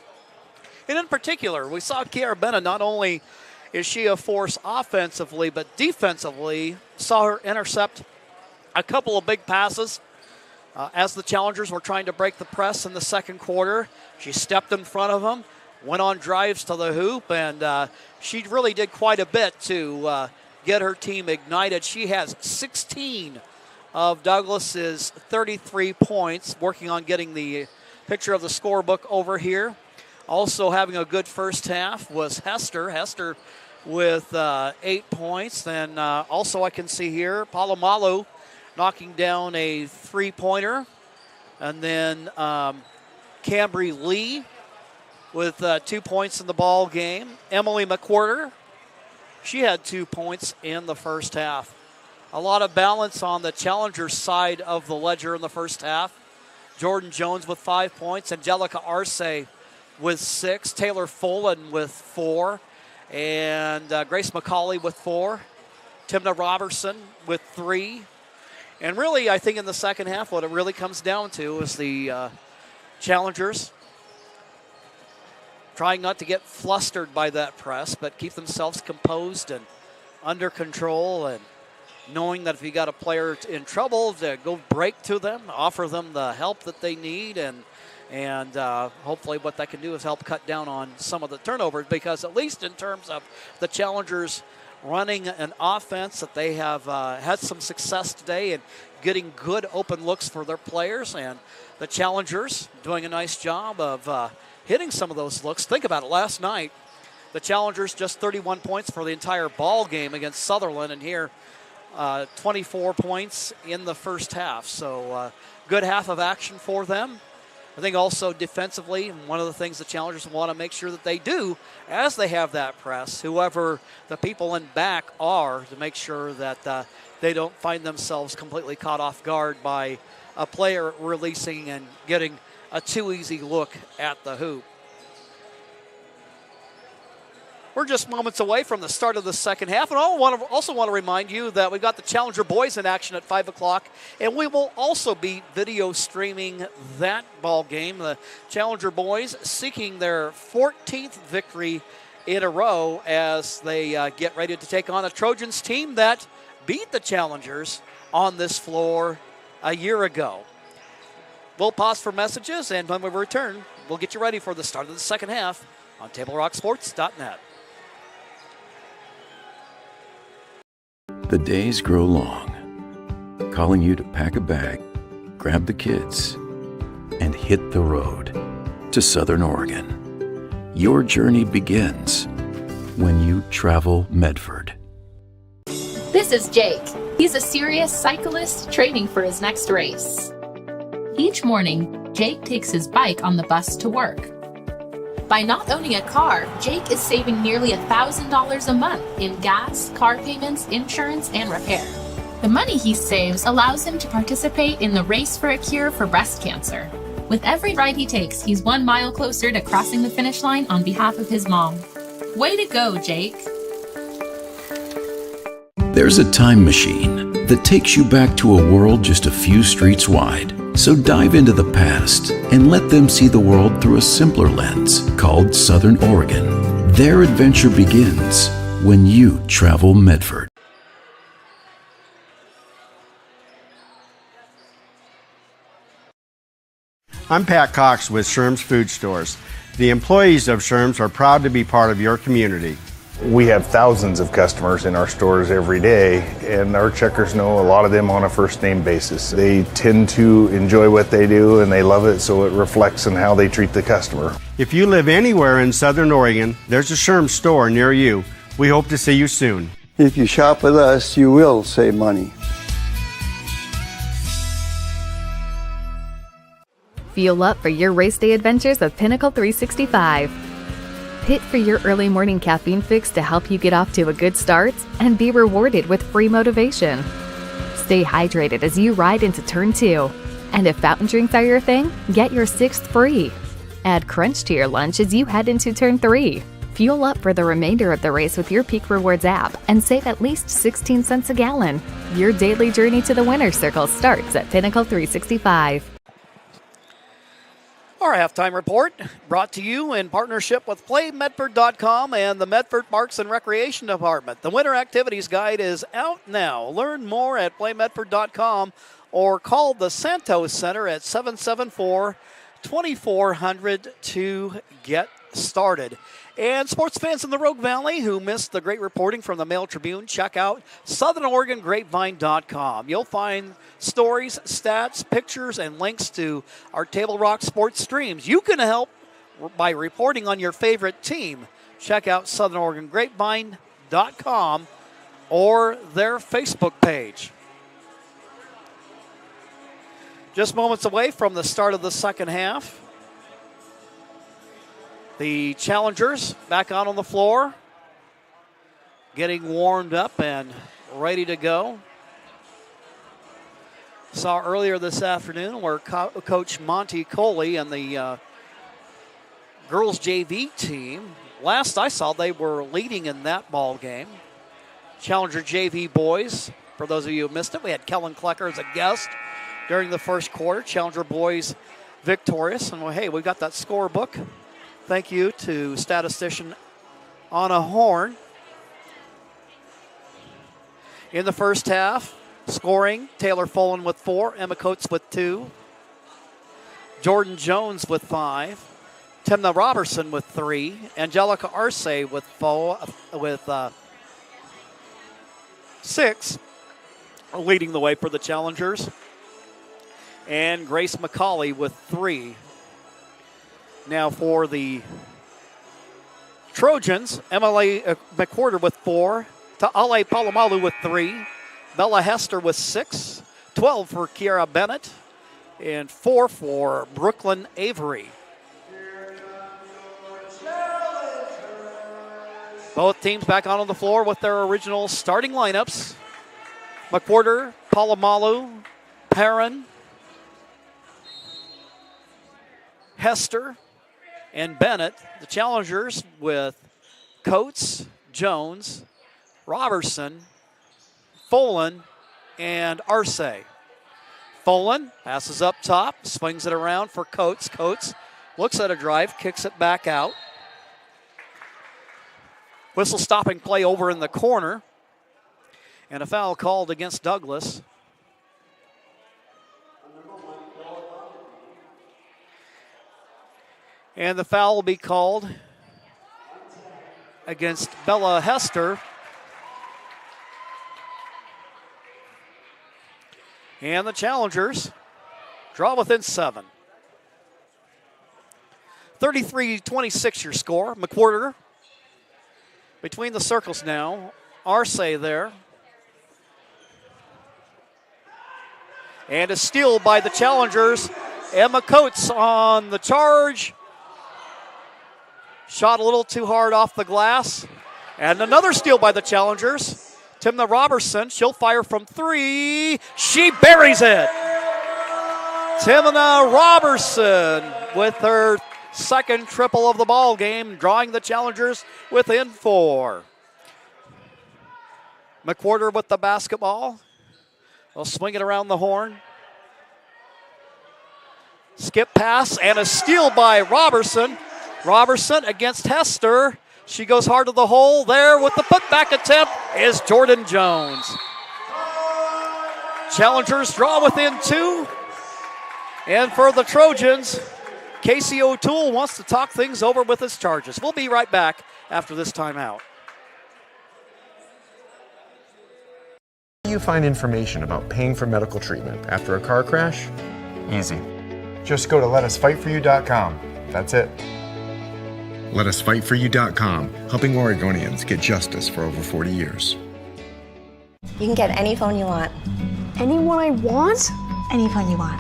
And in particular, we saw Kiara Bennett, not only is she a force offensively, but defensively, saw her intercept a couple of big passes. As the challengers were trying to break the press in the second quarter, she stepped in front of them, went on drives to the hoop, and she really did quite a bit to get her team ignited. She has 16 of Douglas's 33 points, working on getting the picture of the scorebook over here. Also having a good first half was Hester. Hester with 8 points. Then also I can see here Palomalu knocking down a three-pointer. And then Cambry Lee with 2 points in the ball game. Emily McWhirter, she had 2 points in the first half. A lot of balance on the challenger side of the ledger in the first half. Jordan Jones with 5 points, Angelica Arce with 6, Taylor Folan with 4, and Grace McCauley with 4, Timna Robertson with 3. And really, I think in the second half, what it really comes down to is the challengers trying not to get flustered by that press, but keep themselves composed and under control, and knowing that if you got a player in trouble, to go break to them, offer them the help that they need, and hopefully what that can do is help cut down on some of the turnovers, because at least in terms of the challengers running an offense, that they have had some success today and getting good open looks for their players, and the challengers doing a nice job of hitting some of those looks. Think about it, last night the challengers just 31 points for the entire ball game against Sutherland, and here 24 points in the first half. So good half of action for them. I think also defensively, one of the things the challengers want to make sure that they do as they have that press, whoever the people in back are, to make sure that they don't find themselves completely caught off guard by a player releasing and getting a too easy look at the hoop. We're just moments away from the start of the second half, and I also want to remind you that we've got the Challenger boys in action at 5 o'clock, and we will also be video streaming that ball game. The Challenger boys seeking their 14th victory in a row as they get ready to take on a Trojans team that beat the Challengers on this floor a year ago. We'll pause for messages, and when we return, we'll get you ready for the start of the second half on TableRockSports.net. The days grow long, calling you to pack a bag, grab the kids, and hit the road to Southern Oregon. Your journey begins when you travel Medford. This is Jake. He's a serious cyclist training for his next race. Each morning, Jake takes his bike on the bus to work. By not owning a car, Jake is saving nearly $1,000 a month in gas, car payments, insurance, and repair. The money he saves allows him to participate in the Race for a Cure for breast cancer. With every ride he takes, he's 1 mile closer to crossing the finish line on behalf of his mom. Way to go, Jake! There's a time machine that takes you back to a world just a few streets wide. So dive into the past and let them see the world through a simpler lens called Southern Oregon. Their adventure begins when you travel Medford. I'm Pat Cox with Sherm's Food Stores. The employees of Sherm's are proud to be part of your community. We have thousands of customers in our stores every day, and our checkers know a lot of them on a first name basis. They tend to enjoy what they do and they love it, so it reflects in how they treat the customer. If you live anywhere in Southern Oregon, there's a Sherm's store near you. We hope to see you soon. If you shop with us, you will save money. Fuel up for your race day adventures with Pinnacle 365. Hit for your early morning caffeine fix to help you get off to a good start and be rewarded with free motivation. Stay hydrated as you ride into Turn 2. And if fountain drinks are your thing, get your 6th free. Add Crunch to your lunch as you head into Turn 3. Fuel up for the remainder of the race with your Peak Rewards app and save at least 16 cents a gallon. Your daily journey to the winner's circle starts at Pinnacle 365. Our halftime report brought to you in partnership with PlayMedford.com and the Medford Parks and Recreation Department. The Winter Activities Guide is out now. Learn more at PlayMedford.com. or call the Santos Center at 774-2400 to get started. And sports fans in the Rogue Valley who missed the great reporting from the Mail Tribune, check out SouthernOregonGrapevine.com. You'll find stories, stats, pictures, and links to our Table Rock sports streams. You can help by reporting on your favorite team. Check out SouthernOregonGrapevine.com or their Facebook page. Just moments away from the start of the second half. The challengers back out on the floor, getting warmed up and ready to go. Saw earlier this afternoon where Coach Monty Coley and the girls JV team, last I saw they were leading in that ball game. Challenger JV boys, for those of you who missed it, we had Kellen Klecker as a guest during the first quarter. Challenger boys victorious. And hey, we've got that scorebook. Thank you to statistician Anna Horn. In the first half, scoring, Taylor Folan with 4, Emma Coates with 2, Jordan Jones with 5, Timna Robertson with 3, Angelica Arce with 6, leading the way for the challengers, and Grace McCauley with 3. Now for the Trojans, Emily McWhorter with 4, Ta'ale Palomalu with 3, Bella Hester with 6, 12 for Kiara Bennett, and 4 for Brooklyn Avery. Both teams back on the floor with their original starting lineups. McWhorter, Palomalu, Perrin, Hester, and Bennett. The challengers with Coates, Jones, Robertson, Folan, and Arce. Folan passes up top, swings it around for Coates. Coates looks at a drive, kicks it back out. Whistle stopping play over in the corner. And a foul called against Douglas. And the foul will be called against Bella Hester. And the challengers draw within 7. 33-26 your score. McWhorter between the circles now. Arce there. And a steal by the challengers. Emma Coates on the charge. Shot a little too hard off the glass. And another steal by the challengers. Timna Robertson, she'll fire from 3. She buries it. Timna Robertson with her second triple of the ball game, drawing the challengers within 4. McWhorter with the basketball. They'll swing it around the horn. Skip pass and a steal by Robertson. Robertson against Hester. She goes hard to the hole. There with the putback attempt is Jordan Jones. Challengers draw within 2. And for the Trojans, Casey O'Toole wants to talk things over with his charges. We'll be right back after this timeout. How do you find information about paying for medical treatment after a car crash? Easy. Just go to letusfightforyou.com. That's it. LetUsFightForYou.com, helping Oregonians get justice for over 40 years. You can get any phone you want. Any one I want? Any phone you want.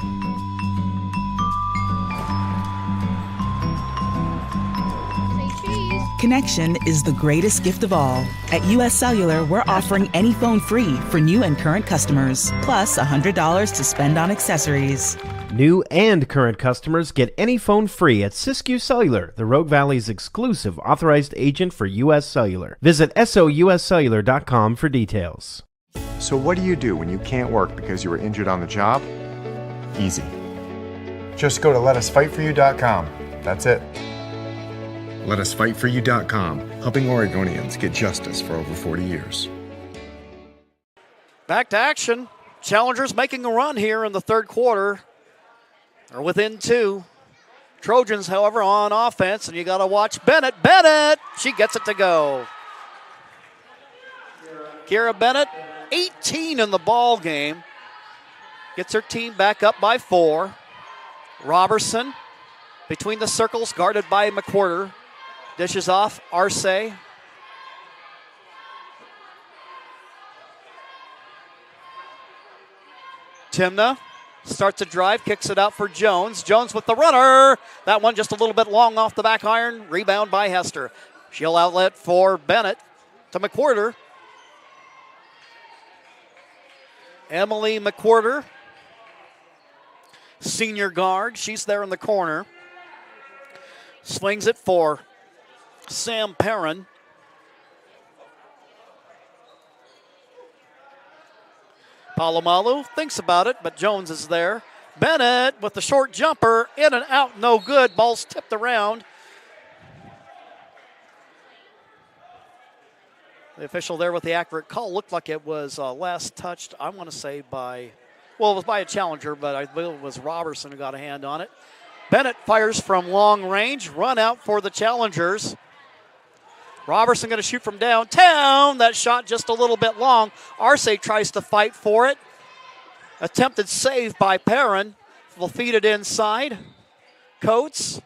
Connection is the greatest gift of all. At US Cellular, we're offering any phone free for new and current customers, plus $100 to spend on accessories. New and current customers get any phone free at Siskiyou Cellular, the Rogue Valley's exclusive authorized agent for US Cellular. Visit souscellular.com for details. So what do you do when you can't work because you were injured on the job? Easy. Just go to letusfightforyou.com. That's it. LetUsFightForYou.com, helping Oregonians get justice for over 40 years. Back to action. Challengers making a run here in the third quarter. They're within 2. Trojans, however, on offense, and you got to watch Bennett. Bennett, she gets it to go. Kira Bennett, 18 in the ball game. Gets her team back up by 4. Robertson between the circles, guarded by McWhorter. Dishes off, Arce. Timna starts a drive, kicks it out for Jones. Jones with the runner. That one just a little bit long off the back iron. Rebound by Hester. She'll outlet for Bennett to McWhorter. Emily McWhorter, senior guard. She's there in the corner. Swings it for Sam Perrin. Palomalu thinks about it, but Jones is there. Bennett with the short jumper, in and out, no good. Ball's tipped around. The official there with the accurate call looked like it was last touched, I want to say by, well, it was by a challenger, but I believe it was Robertson who got a hand on it. Bennett fires from long range, run out for the challengers. Robertson going to shoot from downtown. That shot just a little bit long. Arce tries to fight for it. Attempted save by Perrin. Will feed it inside. Coates.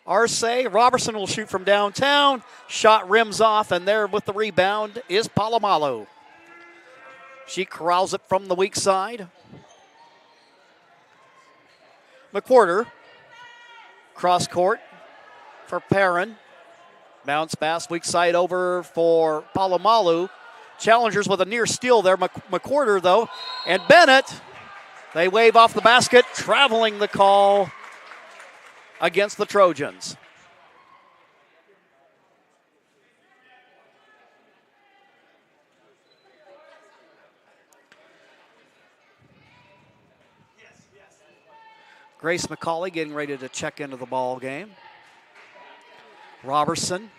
Arce. Robertson will shoot from downtown. Shot rims off, and there with the rebound is Palomalu. She corrals it from the weak side. McWhorter. Cross court for Perrin. Bounce pass, weak side over for Palomalu. Challengers with a near steal there. McWhorter, though. And Bennett, they wave off the basket, traveling the call against the Trojans. Grace McCauley getting ready to check into the ball game. Robertson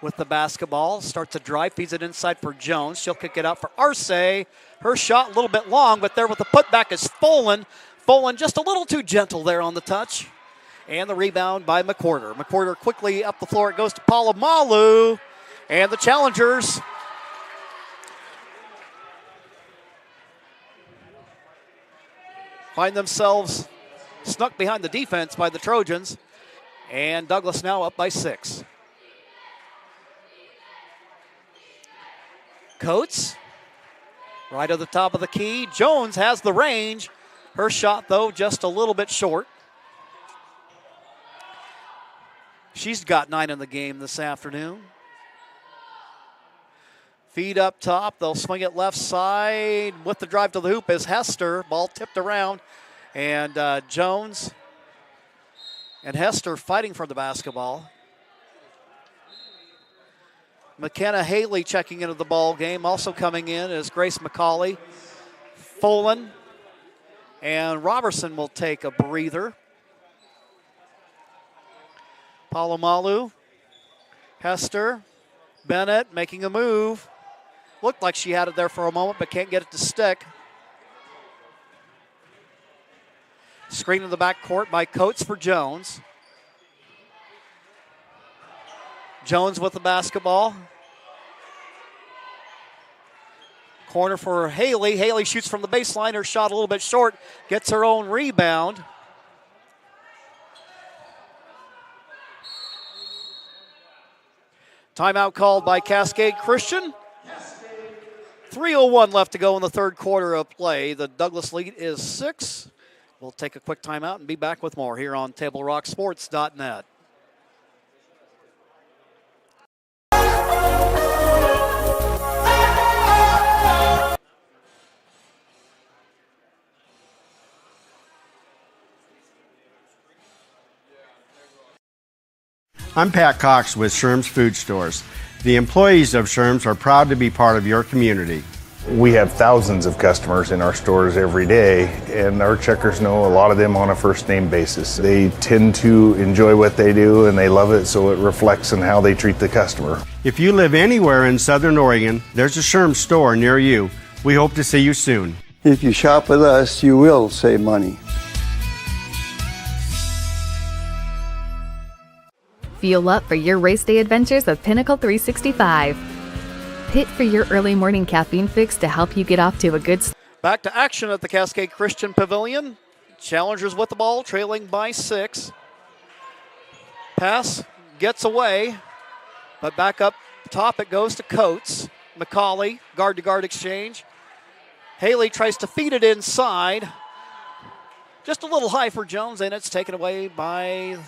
with the basketball, starts a drive, feeds it inside for Jones. She'll kick it out for Arce. Her shot a little bit long, but there with the putback is Folan. Folan just a little too gentle there on the touch. And the rebound by McWhorter. McWhorter quickly up the floor. It goes to Palomalu. And the challengers find themselves snuck behind the defense by the Trojans. And Douglas now up by 6. Coates, right at the top of the key. Jones has the range. Her shot, though, just a little bit short. She's got 9 in the game this afternoon. Feed up top. They'll swing it left side with the drive to the hoop is Hester. Ball tipped around. And Jones and Hester fighting for the basketball. McKenna Haley checking into the ball game. Also coming in is Grace McCauley. Folan and Robertson will take a breather. Palomalu, Hester, Bennett making a move. Looked like she had it there for a moment, but can't get it to stick. Screen in the backcourt by Coates for Jones. Jones with the basketball. Corner for Haley. Haley shoots from the baseline. Her shot a little bit short. Gets her own rebound. Timeout called by Cascade Christian. 3:01 left to go in the third quarter of play. The Douglas lead is 6. We'll take a quick timeout and be back with more here on TableRockSports.net. I'm Pat Cox with Sherm's Food Stores. The employees of Sherm's are proud to be part of your community. We have thousands of customers in our stores every day, and our checkers know a lot of them on a first name basis. They tend to enjoy what they do and they love it, so it reflects in how they treat the customer. If you live anywhere in Southern Oregon, there's a Sherm's store near you. We hope to see you soon. If you shop with us, you will save money. Fuel up for your race day adventures with Pinnacle 365. Hit for your early morning caffeine fix to help you get off to a good start. Back to action at the Cascade Christian Pavilion. Challengers with the ball, trailing by 6. Pass gets away, but back up top it goes to Coates. McCauley, guard-to-guard exchange. Haley tries to feed it inside. Just a little high for Jones, and it's taken away by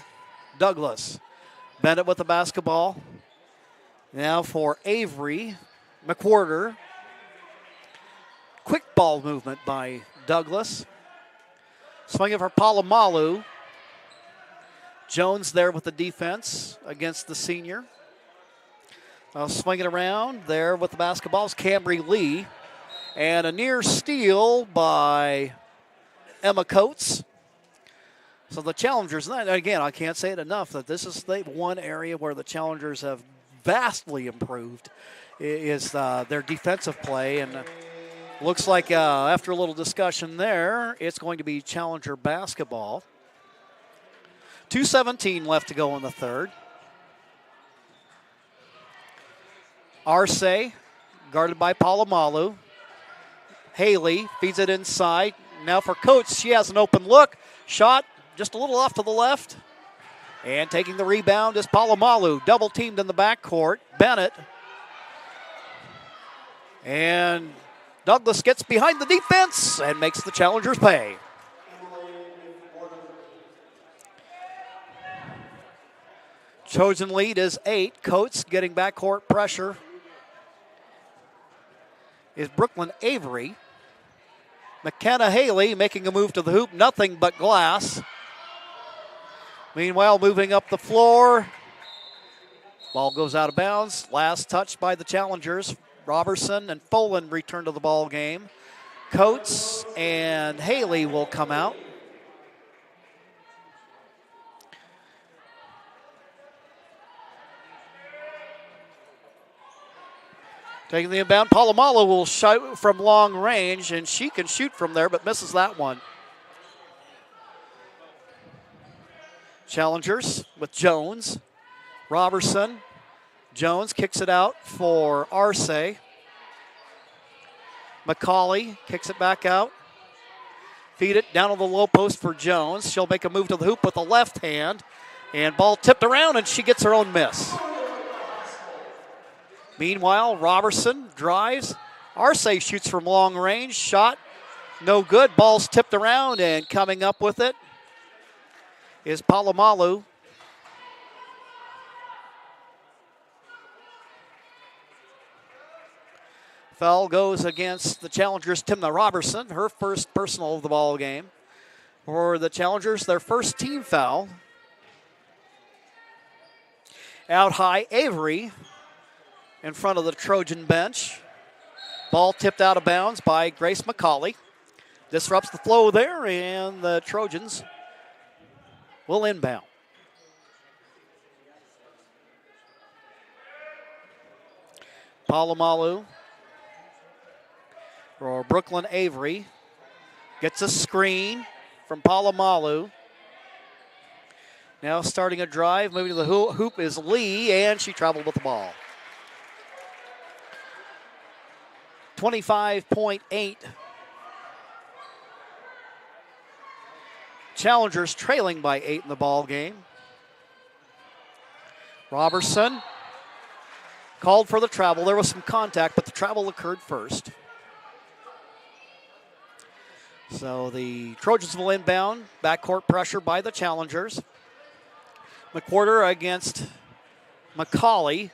Douglas. Bennett with the basketball. Now for Avery. McWhorter. Quick ball movement by Douglas. Swinging for Palomalu. Jones there with the defense against the senior. Swinging around there with the basketball is Cambry Lee. And a near steal by Emma Coates. So the Challengers, and again, I can't say it enough, that this is the one area where the Challengers have vastly improved is their defensive play. And looks like after a little discussion there, it's going to be Challenger basketball. 2:17 left to go in the third. Arce, guarded by Palomalu. Haley feeds it inside. Now for Coates, she has an open look. Shot just a little off to the left. And taking the rebound is Palomalu. Double teamed in the backcourt. Bennett. And Douglas gets behind the defense and makes the Challengers pay. Chosen lead is 8. Coates getting backcourt pressure is Brooklyn Avery. McKenna Haley making a move to the hoop. Nothing but glass. Meanwhile, moving up the floor. Ball goes out of bounds. Last touch by the Challengers. Robertson and Folan return to the ball game. Coates and Haley will come out. Taking the inbound, Palomalu will shoot from long range, and she can shoot from there, but misses that one. Challengers with Jones. Robertson. Jones kicks it out for Arce. McCauley kicks it back out. Feed it down on the low post for Jones. She'll make a move to the hoop with the left hand. And ball tipped around, and she gets her own miss. Meanwhile, Robertson drives. Arce shoots from long range. Shot no good. Ball's tipped around, and coming up with it is Palomalu. Foul goes against the Challengers' Timna Robertson, her first personal of the ball game. For the Challengers, their first team foul. Out high, Avery in front of the Trojan bench. Ball tipped out of bounds by Grace McCauley. Disrupts the flow there, and the Trojans will inbound. Palomalu for Brooklyn Avery. Gets a screen from Palomalu. Now starting a drive, moving to the hoop is Lee, and she traveled with the ball. 25.8. Challengers trailing by 8 in the ball game. Robertson called for the travel. There was some contact, but the travel occurred first. So the Trojans will inbound. Backcourt pressure by the Challengers. McWhorter against McCauley.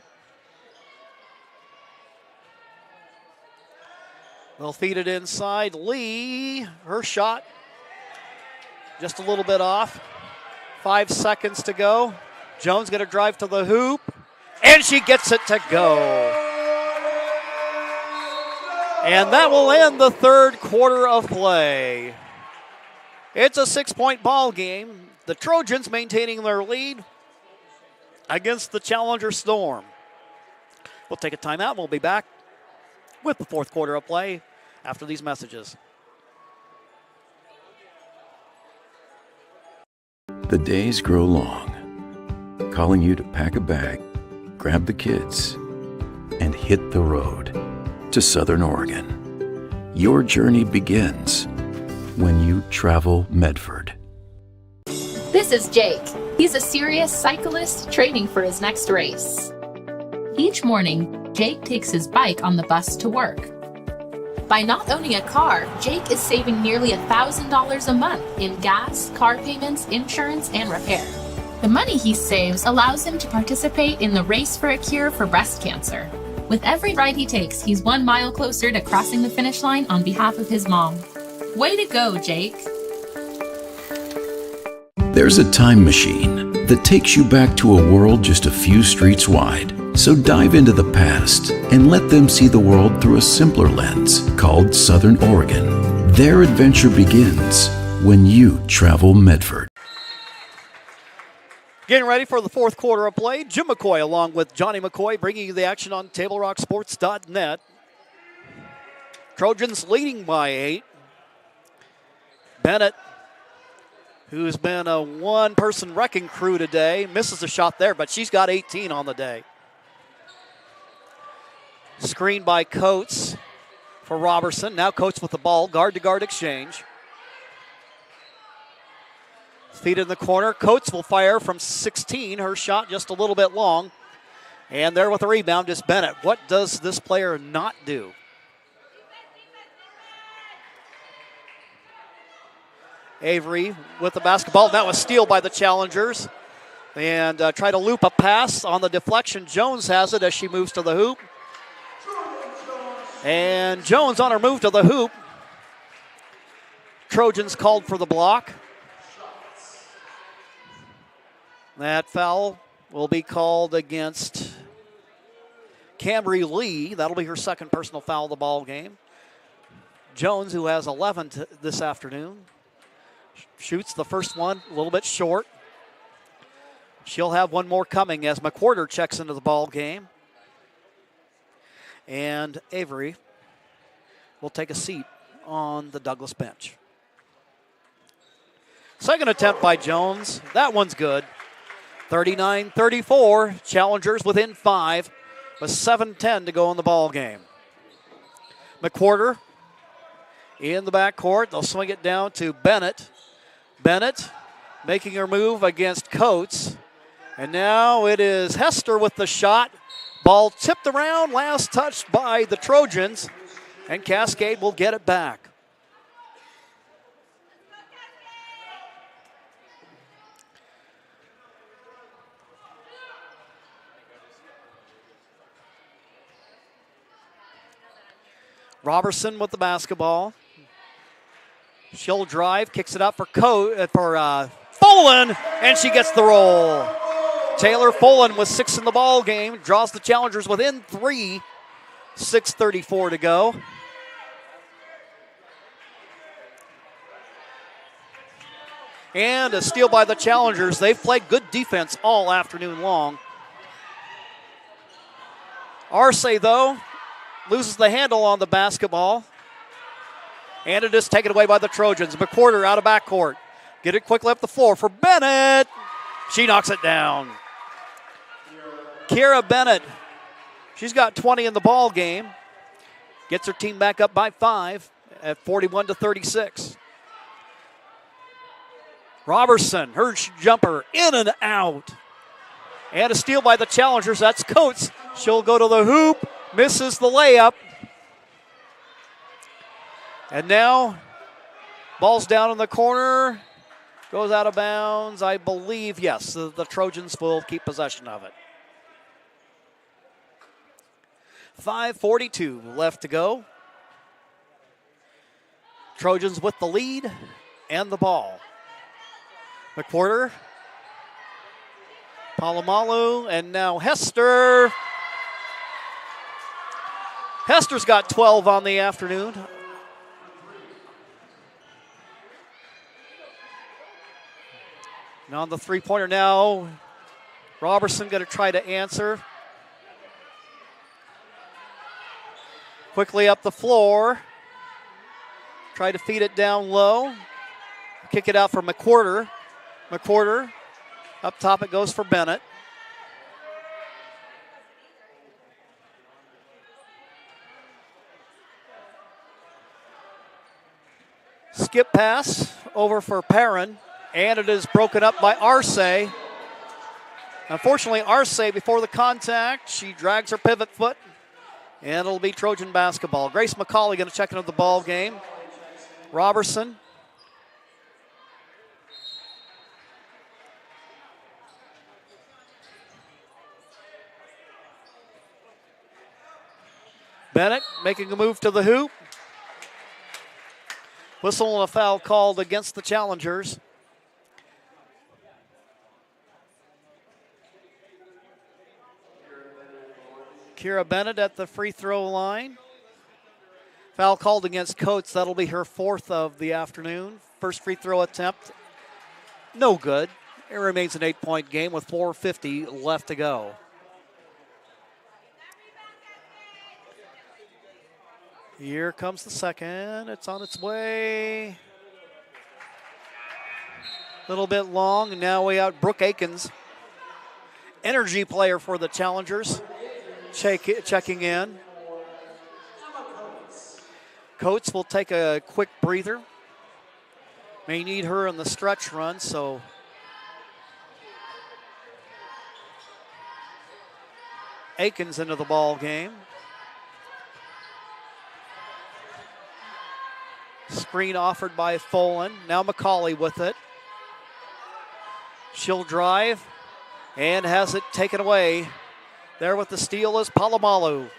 They'll feed it inside. Lee, her shot just a little bit off. 5 seconds to go. Jones going to drive to the hoop, and she gets it to go. And that will end the third quarter of play. It's a 6-point ball game. The Trojans maintaining their lead against the Challenger Storm. We'll take a timeout. We'll be back with the fourth quarter of play after these messages. The days grow long, calling you to pack a bag, grab the kids, and hit the road to Southern Oregon. Your journey begins when you travel Medford. This is Jake. He's a serious cyclist training for his next race. Each morning, Jake takes his bike on the bus to work. By not owning a car, Jake is saving nearly $1,000 a month in gas, car payments, insurance, and repair. The money he saves allows him to participate in the Race for a Cure for breast cancer. With every ride he takes, he's 1 mile closer to crossing the finish line on behalf of his mom. Way to go, Jake. There's a time machine that takes you back to a world just a few streets wide. So dive into the past and let them see the world through a simpler lens called Southern Oregon. Their adventure begins when you travel Medford. Getting ready for the fourth quarter of play. Jim McCoy along with Johnny McCoy bringing you the action on TableRockSports.net. Trojans leading by 8. Bennett, who's been a one-person wrecking crew today, misses a shot there, but she's got 18 on the day. Screen by Coates for Robertson. Now Coates with the ball, guard-to-guard exchange. Feet in the corner. Coates will fire from 16. Her shot just a little bit long. And there with the rebound is Bennett. What does this player not do? Avery with the basketball. That was steal by the challengers. And try to loop a pass on the deflection. Jones has it as she moves to the hoop. And Jones on her move to the hoop. Trojans called for the block. That foul will be called against Cambry Lee. That'll be her second personal foul of the ball game. Jones, who has 11 this afternoon, shoots the first one a little bit short. She'll have one more coming as McWhorter checks into the ball game. And Avery will take a seat on the Douglas bench. Second attempt by Jones. That one's good. 39-34. Challengers within 5 with 7:10 to go in the ball game. McWhorter in the backcourt. They'll swing it down to Bennett. Bennett making her move against Coates. And now it is Hester with the shot. Ball tipped around, last touched by the Trojans, and Cascade will get it back. Robertson with the basketball. She'll drive, kicks it up for Folan, and she gets the roll. Taylor Folan with 6 in the ball game, draws the challengers within 3. 6:34 to go. And a steal by the challengers. They've played good defense all afternoon long. Arce, though, loses the handle on the basketball. And it is taken away by the Trojans. McWhorter out of backcourt. Get it quickly up the floor for Bennett. She knocks it down. Kira Bennett, she's got 20 in the ball game. Gets her team back up by 5 at 41-36. Robertson, her jumper in and out. And a steal by the challengers. That's Coates. She'll go to the hoop, misses the layup. And now, ball's down in the corner, goes out of bounds. I believe, yes, the Trojans will keep possession of it. 5:42 left to go. Trojans with the lead and the ball. McWhorter, Palomalu, and now Hester. Hester's got 12 on the afternoon. And on the three-pointer now, Robertson going to try to answer. Quickly up the floor. Try to feed it down low. Kick it out for McWhorter. McWhorter. Up top it goes for Bennett. Skip pass over for Perrin, and it is broken up by Arce. Unfortunately, Arce, before the contact, she drags her pivot foot, and it'll be Trojan basketball. Grace McCauley going to check into the ball game. Robertson. Bennett making a move to the hoop. Whistle and a foul called against the challengers. Kira Bennett at the free throw line. Foul called against Coates. That'll be her 4th of the afternoon. First free throw attempt, no good. It remains an 8-point game with 4:50 left to go. Here comes the second. It's on its way. A little bit long, and now way out Brooke Akins. Energy player for the challengers. Checking in. Coates will take a quick breather. May need her in the stretch run, so Akins into the ball game. Screen offered by Folan. Now McCauley with it. She'll drive and has it taken away. There with the steal is Palomalu.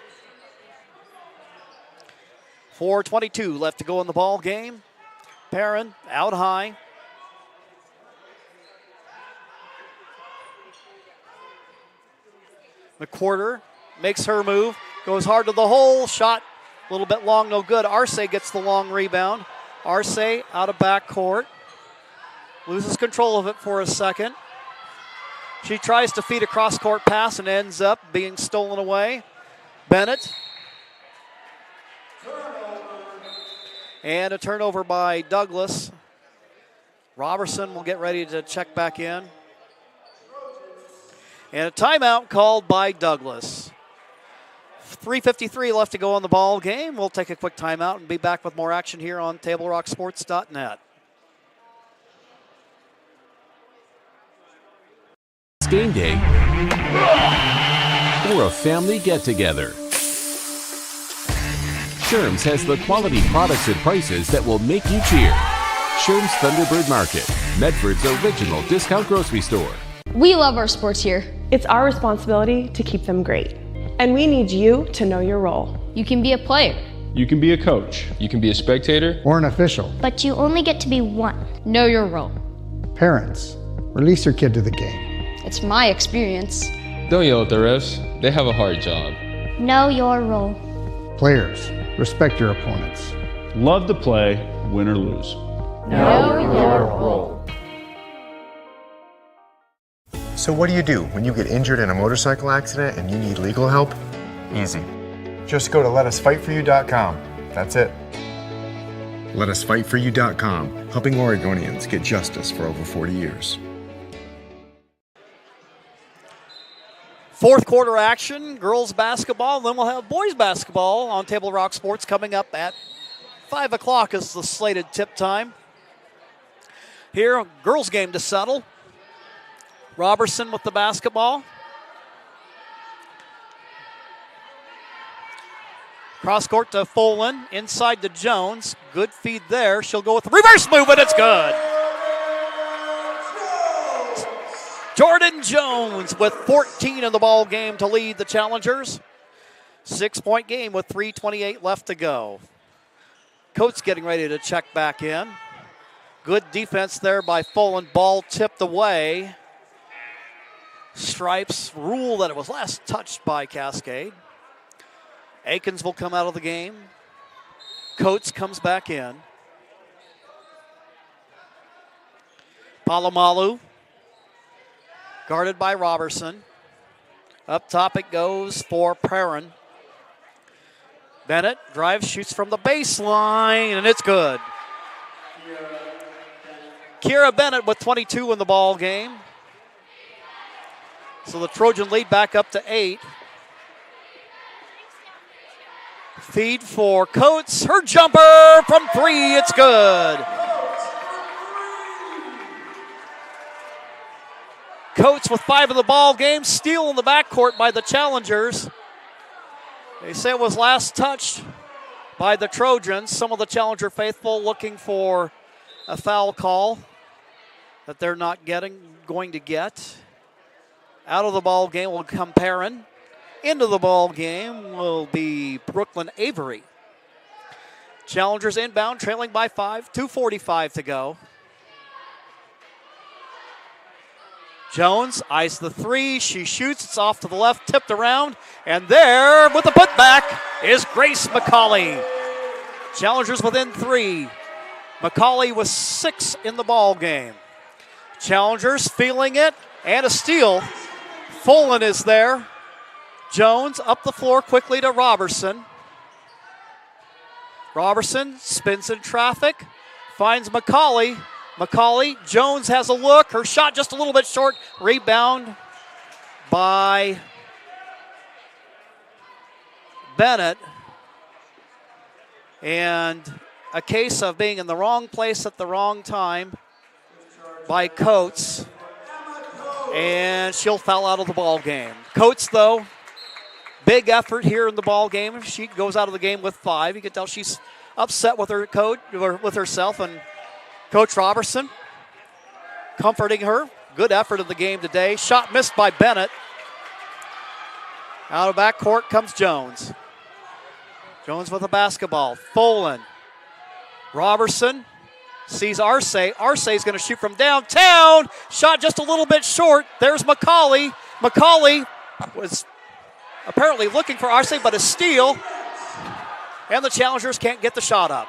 4:22 left to go in the ball game. Perrin out high. McWhorter makes her move. Goes hard to the hole. Shot a little bit long, no good. Arce gets the long rebound. Arce out of backcourt. Loses control of it for a second. She tries to feed a cross-court pass and ends up being stolen away. Bennett. And a turnover by Douglas. Robertson will get ready to check back in. And a timeout called by Douglas. 3:53 left to go on the ball game. We'll take a quick timeout and be back with more action here on TableRockSports.net. Game day or a family get-together. Sherm's has the quality products and prices that will make you cheer. Sherm's Thunderbird Market, Medford's original discount grocery store. We love our sports here. It's our responsibility to keep them great. And we need you to know your role. You can be a player. You can be a coach. You can be a spectator. Or an official. But you only get to be one. Know your role. Parents, release your kid to the game. It's my experience. Don't yell at the refs. They have a hard job. Know your role. Players, respect your opponents. Love to play, win or lose. Know your role. So what do you do when you get injured in a motorcycle accident and you need legal help? Easy. Just go to letusfightforyou.com. That's it. Letusfightforyou.com, helping Oregonians get justice for over 40 years. Fourth quarter action, girls basketball, then we'll have boys basketball on Table Rock Sports coming up at 5 o'clock is the slated tip time. Here, girls game to settle. Robertson with the basketball. Cross court to Folan, inside to Jones. Good feed there. She'll go with the reverse move, and it's good. Jordan Jones with 14 in the ball game to lead the challengers. 6-point game with 3:28 left to go. Coates getting ready to check back in. Good defense there by Folan. Ball tipped away. Stripes rule that it was last touched by Cascade. Akins will come out of the game. Coates comes back in. Palomalu. Guarded by Robertson. Up top it goes for Perrin. Bennett drives, shoots from the baseline, and it's good. Kiera Bennett with 22 in the ball game. So the Trojan lead back up to 8. Feed for Coates. Her jumper from 3. It's good. Coates with 5 in the ball game. Steal in the backcourt by the Challengers. They say it was last touched by the Trojans. Some of the Challenger faithful looking for a foul call that they're not going to get. Out of the ball game will come Perrin. Into the ball game will be Brooklyn Avery. Challengers inbound, trailing by 5. 2:45 to go. Jones eyes the 3. She shoots. It's off to the left, tipped around. And there with the putback is Grace McCauley. Challengers within 3. McCauley with 6 in the ball game. Challengers feeling it, and a steal. Folan is there. Jones up the floor quickly to Robertson. Robertson spins in traffic, finds McCauley. McCauley, Jones has a look. Her shot just a little bit short. Rebound by Bennett. And a case of being in the wrong place at the wrong time by Coates. And she'll foul out of the ball game. Coates, though, big effort here in the ball game. She goes out of the game with 5. You can tell she's upset with her coach, or with herself, and Coach Robertson comforting her. Good effort in the game today. Shot missed by Bennett. Out of backcourt comes Jones. Jones with the basketball. Folan. Robertson sees Arce. Arce's going to shoot from downtown. Shot just a little bit short. There's McCauley. McCauley was apparently looking for Arce, but a steal. And the Challengers can't get the shot up.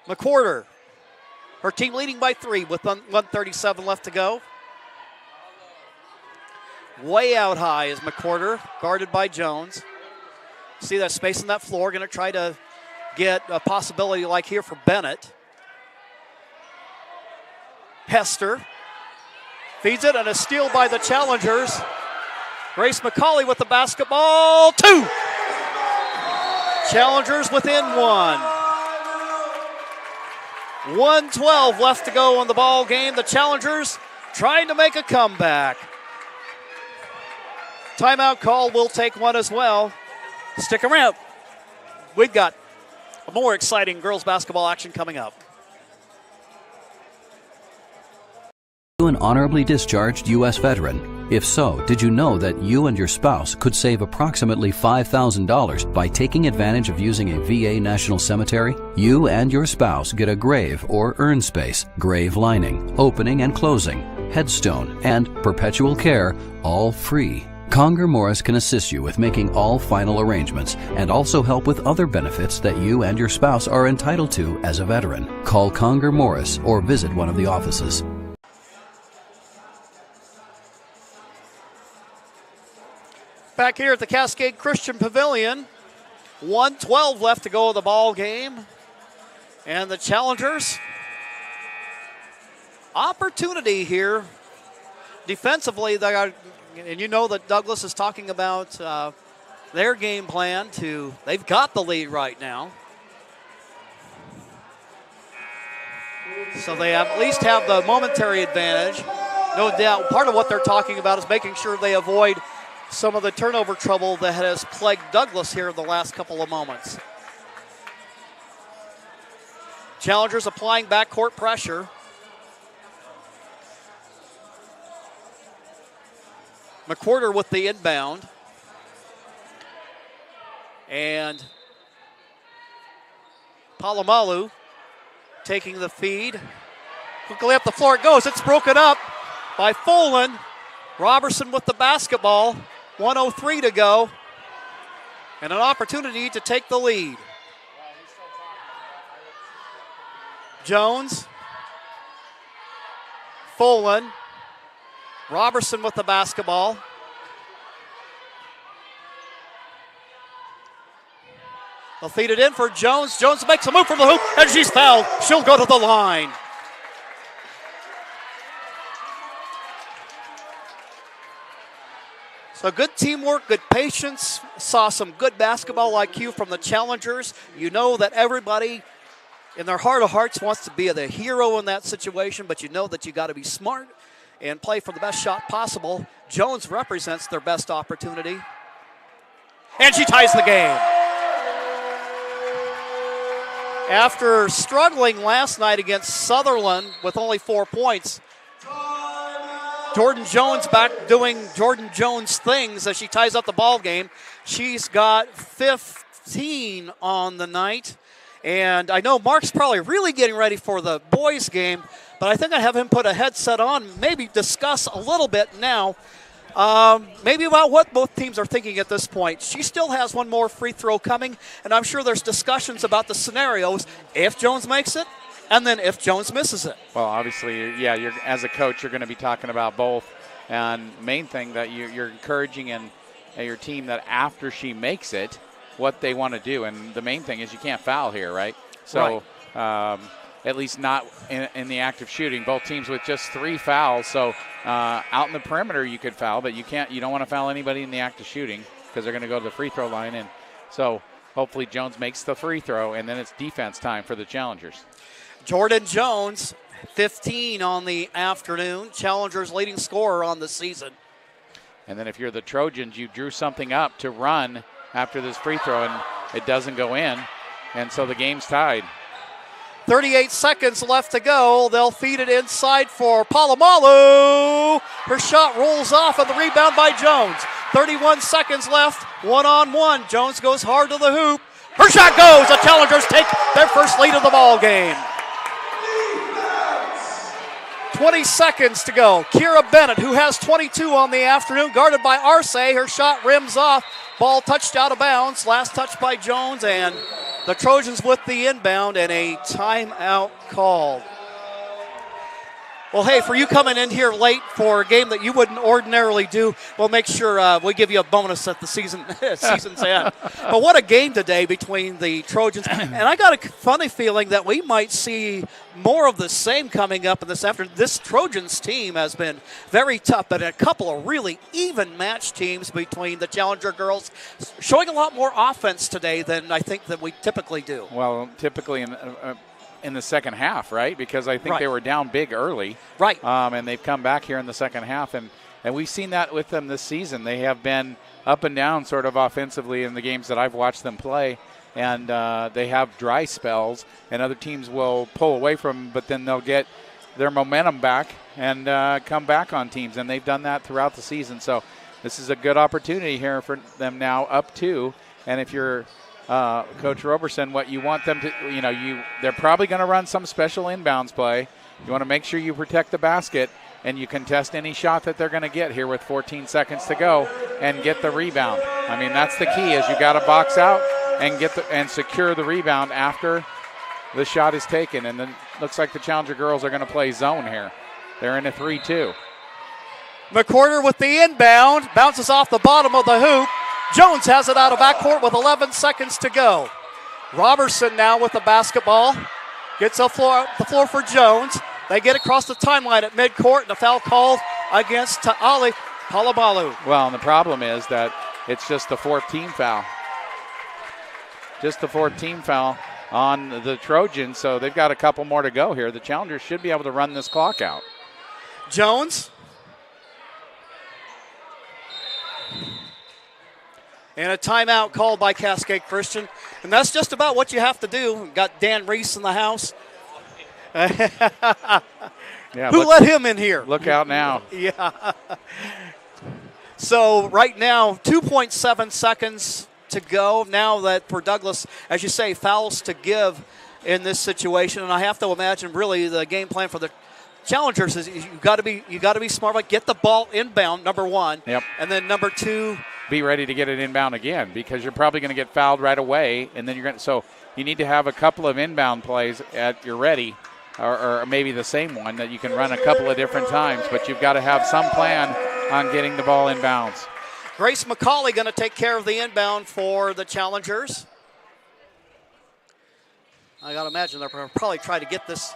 McWhorter, her team leading by 3 with 1:37 left to go. Way out high is McWhorter, guarded by Jones. See that space on that floor, going to try to get a possibility like here for Bennett. Hester feeds it, and a steal by the Challengers. Grace McCauley with the basketball. 2. Challengers within 1. 1:12 left to go on the ball game. The Challengers trying to make a comeback. Timeout call. We'll take one as well. Stick around. We've got more exciting girls basketball action coming up. You an honorably discharged U.S. veteran? If so, did you know that you and your spouse could save approximately $5,000 by taking advantage of using a VA National Cemetery? You and your spouse get a grave or urn space, grave lining, opening and closing, headstone, and perpetual care, all free. Conger Morris can assist you with making all final arrangements and also help with other benefits that you and your spouse are entitled to as a veteran. Call Conger Morris or visit one of the offices. Back here at the Cascade Christian Pavilion, 1:12 left to go of the ball game. And the Challengers, opportunity here. Defensively, they got, and you know that Douglas is talking about their game plan they've got the lead right now. So they at least have the momentary advantage. No doubt, part of what they're talking about is making sure they avoid some of the turnover trouble that has plagued Douglas here in the last couple of moments. Challengers applying backcourt pressure. McWhorter with the inbound. And Palomalu taking the feed. Quickly up the floor it goes. It's broken up by Folan. Robertson with the basketball. 1:03 to go. And an opportunity to take the lead. Jones. Folan. Robertson with the basketball. They'll feed it in for Jones. Jones makes a move from the hoop, and she's fouled. She'll go to the line. So good teamwork, good patience. Saw some good basketball IQ from the challengers. You know that everybody in their heart of hearts wants to be the hero in that situation, but you know that you got to be smart and play for the best shot possible. Jones represents their best opportunity. And she ties the game. After struggling last night against Sutherland with only 4 points, Jordan Jones back doing Jordan Jones things as she ties up the ball game. She's got 15 on the night. And I know Mark's probably really getting ready for the boys' game, but I think I'd have him put a headset on, maybe discuss a little bit now, maybe about what both teams are thinking at this point. She still has one more free throw coming, and I'm sure there's discussions about the scenarios if Jones makes it, and then if Jones misses it. Well, obviously, yeah, you're, as a coach, you're going to be talking about both. And main thing that you're encouraging in your team that after she makes it, what they want to do. And the main thing is you can't foul here, right? So at least not in the act of shooting. Both teams with just 3 fouls. So out in the perimeter you could foul, but you don't want to foul anybody in the act of shooting because they're going to go to the free throw line. And so hopefully Jones makes the free throw, and then it's defense time for the challengers. Jordan Jones, 15 on the afternoon. Challengers leading scorer on the season. And then if you're the Trojans, you drew something up to run after this free throw, and it doesn't go in. And so the game's tied. 38 seconds left to go. They'll feed it inside for Palomalu. Her shot rolls off, and the rebound by Jones. 31 seconds left, one-on-one. Jones goes hard to the hoop. Her shot goes. The Challengers take their first lead of the ball game. 20 seconds to go. Kira Bennett, who has 22 on the afternoon, guarded by Arce. Her shot rims off. Ball touched out of bounds. Last touch by Jones, and the Trojans with the inbound and a timeout called. Well, hey, for you coming in here late for a game that you wouldn't ordinarily do, we'll make sure we give you a bonus at the season's end. But what a game today between the Trojans. And I got a funny feeling that we might see more of the same coming up in this afternoon. This Trojans team has been very tough, but a couple of really even match teams between the Challenger girls, showing a lot more offense today than I think that we typically do. Well, typically in the second half, right? Because I think they were down big early. Right. And they've come back here in the second half. And we've seen that with them this season. They have been up and down sort of offensively in the games that I've watched them play. And they have dry spells, and other teams will pull away from them, but then they'll get their momentum back and come back on teams. And they've done that throughout the season. So this is a good opportunity here for them now up 2. And if you're Coach Roberson, what you want them to, they're probably going to run some special inbounds play. You want to make sure you protect the basket and you contest any shot that they're going to get here with 14 seconds to go and get the rebound. I mean, that's the key, is you got to box out and and secure the rebound after the shot is taken. And then looks like the Challenger girls are going to play zone here. They're in a 3-2. McCorder with the inbound, bounces off the bottom of the hoop. Jones has it out of backcourt with 11 seconds to go. Robertson now with the basketball. Gets the floor for Jones. They get across the timeline at midcourt, and a foul called against Ta'ali Palomalu. Well, and the problem is that it's just the 4th team foul. Just the 4th team foul on the Trojans, so they've got a couple more to go here. The Challengers should be able to run this clock out. Jones. And a timeout called by Cascade Christian. And that's just about what you have to do. We've got Dan Reese in the house. Who let him in here? Look out now. Yeah. So right now, 2.7 seconds to go. Now that for Douglas, as you say, fouls to give in this situation. And I have to imagine really the game plan for the Challengers is you got to be smart. Like get the ball inbound, number 1. Yep. And then number 2, be ready to get it inbound again, because you're probably going to get fouled right away, and then so you need to have a couple of inbound plays at your ready, or maybe the same one that you can run a couple of different times, but you've got to have some plan on getting the ball inbounds. Grace McCauley going to take care of the inbound for the Challengers. I got to imagine they're going to probably try to get this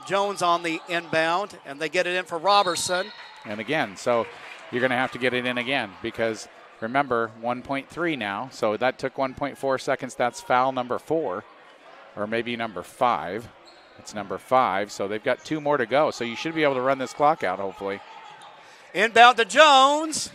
Jones on the inbound, and they get it in for Robertson. And again, so you're going to have to get it in again because, remember, 1.3 now. So that took 1.4 seconds. That's foul number 4, or maybe number 5. It's number 5, so they've got 2 more to go. So you should be able to run this clock out, hopefully. Inbound to Jones.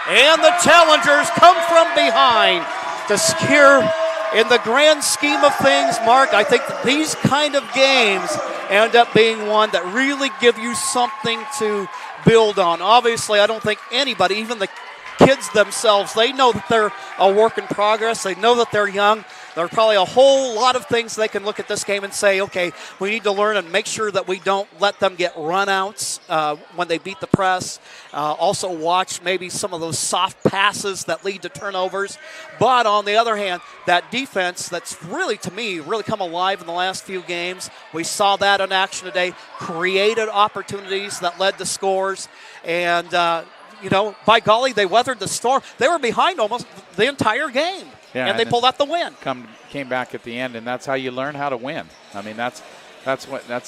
And the challengers come from behind to secure. In the grand scheme of things, Mark, I think that these kind of games end up being one that really give you something to build on. Obviously, I don't think anybody, even the kids themselves, they know that they're a work in progress. They know that they're young. There are probably a whole lot of things they can look at this game and say, okay, we need to learn and make sure that we don't let them get runouts when they beat the press. Also watch maybe some of those soft passes that lead to turnovers. But on the other hand, that defense that's really, to me, really come alive in the last few games. We saw that in action today, created opportunities that led to scores. And, by golly, they weathered the storm. They were behind almost the entire game. Yeah, and they pulled out the win. Came back at the end, and that's how you learn how to win. I mean, that's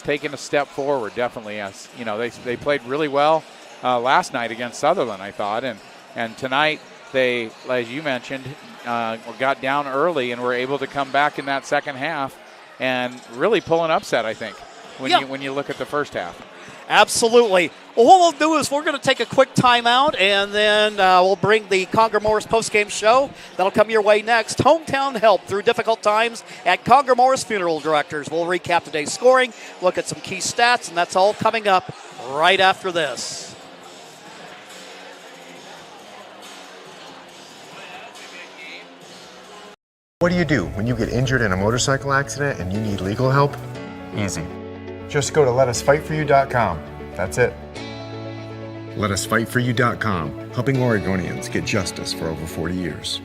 taking a step forward, definitely. As you know, they played really well last night against Sutherland, I thought, and tonight they, as you mentioned, got down early and were able to come back in that second half and really pull an upset, I think, when you look at the first half. Absolutely. Well, what we'll do is we're going to take a quick timeout, and then we'll bring the Conger-Morris postgame show. That'll come your way next. Hometown help through difficult times at Conger-Morris Funeral Directors. We'll recap today's scoring, look at some key stats, and that's all coming up right after this. What do you do when you get injured in a motorcycle accident and you need legal help? Easy. Just go to letusfightforyou.com. That's it. Letusfightforyou.com, helping Oregonians get justice for over 40 years.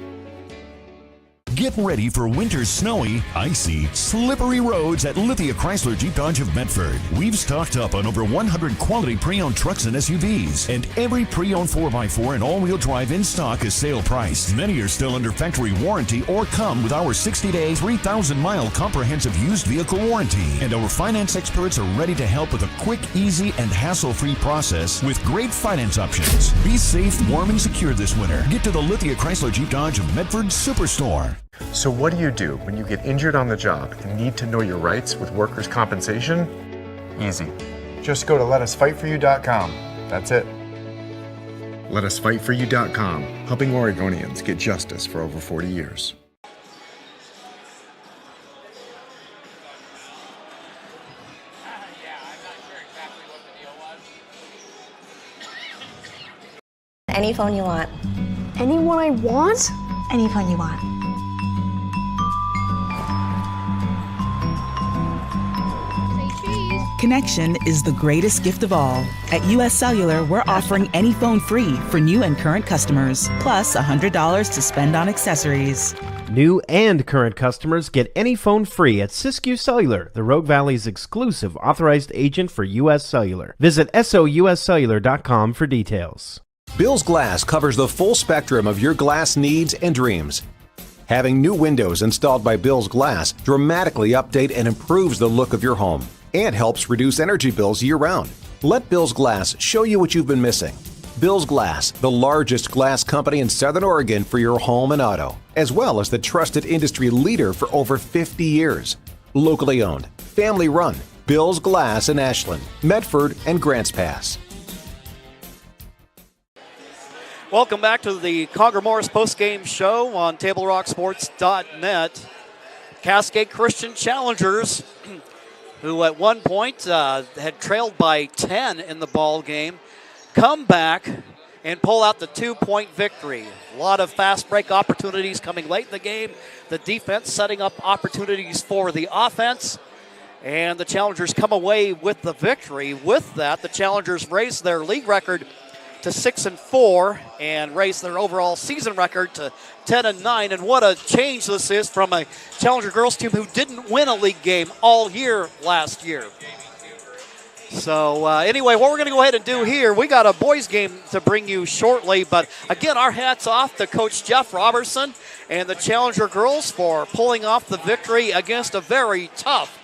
Get ready for winter's snowy, icy, slippery roads at Lithia Chrysler Jeep Dodge of Medford. We've stocked up on over 100 quality pre-owned trucks and SUVs, and every pre-owned 4x4 and all-wheel drive in stock is sale price. Many are still under factory warranty or come with our 60-day, 3,000-mile comprehensive used vehicle warranty. And our finance experts are ready to help with a quick, easy, and hassle-free process with great finance options. Be safe, warm, and secure this winter. Get to the Lithia Chrysler Jeep Dodge of Medford Superstore. So what do you do when you get injured on the job and need to know your rights with workers' compensation? Easy. Just go to letusfightforyou.com. That's it. Letusfightforyou.com, helping Oregonians get justice for over 40 years. Any phone you want. Any one I want? Any phone you want. Connection is the greatest gift of all. At US Cellular, we're offering any phone free for new and current customers, plus $100 to spend on accessories. New and current customers get any phone free at Siskiyou Cellular, the Rogue Valley's exclusive authorized agent for US Cellular. Visit souscellular.com for details. Bill's Glass covers the full spectrum of your glass needs and dreams. Having new windows installed by Bill's Glass dramatically update and improves the look of your home and helps reduce energy bills year-round. Let Bill's Glass show you what you've been missing. Bill's Glass, the largest glass company in Southern Oregon for your home and auto, as well as the trusted industry leader for over 50 years. Locally owned, family run, Bill's Glass in Ashland, Medford, and Grants Pass. Welcome back to the Conger-Morris postgame show on TableRockSports.net. Cascade Christian Challengers, who at one point had trailed by 10 in the ball game, come back and pull out the 2-point victory. A lot of fast break opportunities coming late in the game. The defense setting up opportunities for the offense. And the Challengers come away with the victory. With that, the Challengers raise their league record to 6-4 and raise their overall season record to 10-9. And what a change this is from a Challenger girls team who didn't win a league game all year last year. So anyway, what we're going to go ahead and do here, we got a boys game to bring you shortly. But again, our hats off to Coach Jeff Robertson and the Challenger girls for pulling off the victory against a very tough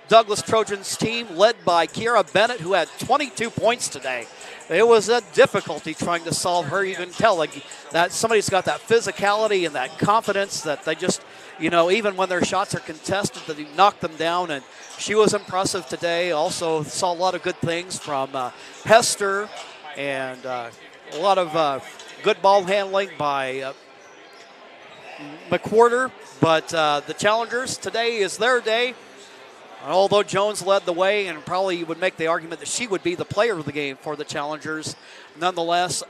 Douglas Trojans team led by Kiara Bennett, who had 22 points today. It was a difficulty trying to solve her. You can tell that somebody's got that physicality and that confidence that they just, even when their shots are contested, that you knock them down. And she was impressive today. Also saw a lot of good things from Hester and a lot of good ball handling by McWhorter. But the Challengers, today is their day. Although Jones led the way, and probably you would make the argument that she would be the player of the game for the Challengers. Nonetheless,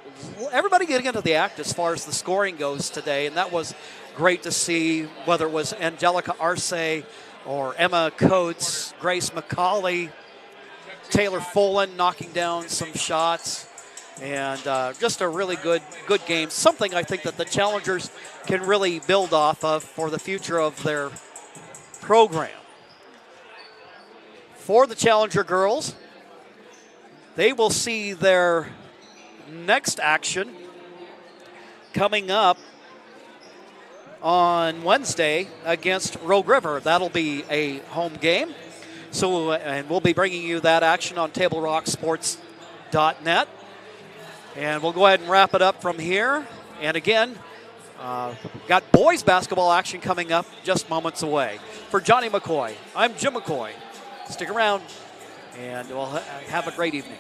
everybody getting into the act as far as the scoring goes today, and that was great to see, whether it was Angelica Arce or Emma Coates, Grace McCauley, Taylor Folan knocking down some shots, and just a really good game. Something I think that the Challengers can really build off of for the future of their program. For the Challenger girls, they will see their next action coming up on Wednesday against Rogue River. That'll be a home game. So, and we'll be bringing you that action on TableRockSports.net. And we'll go ahead and wrap it up from here. And again, got boys basketball action coming up just moments away. For Johnny McCoy, I'm Jim McCoy. Stick around, and we'll have a great evening.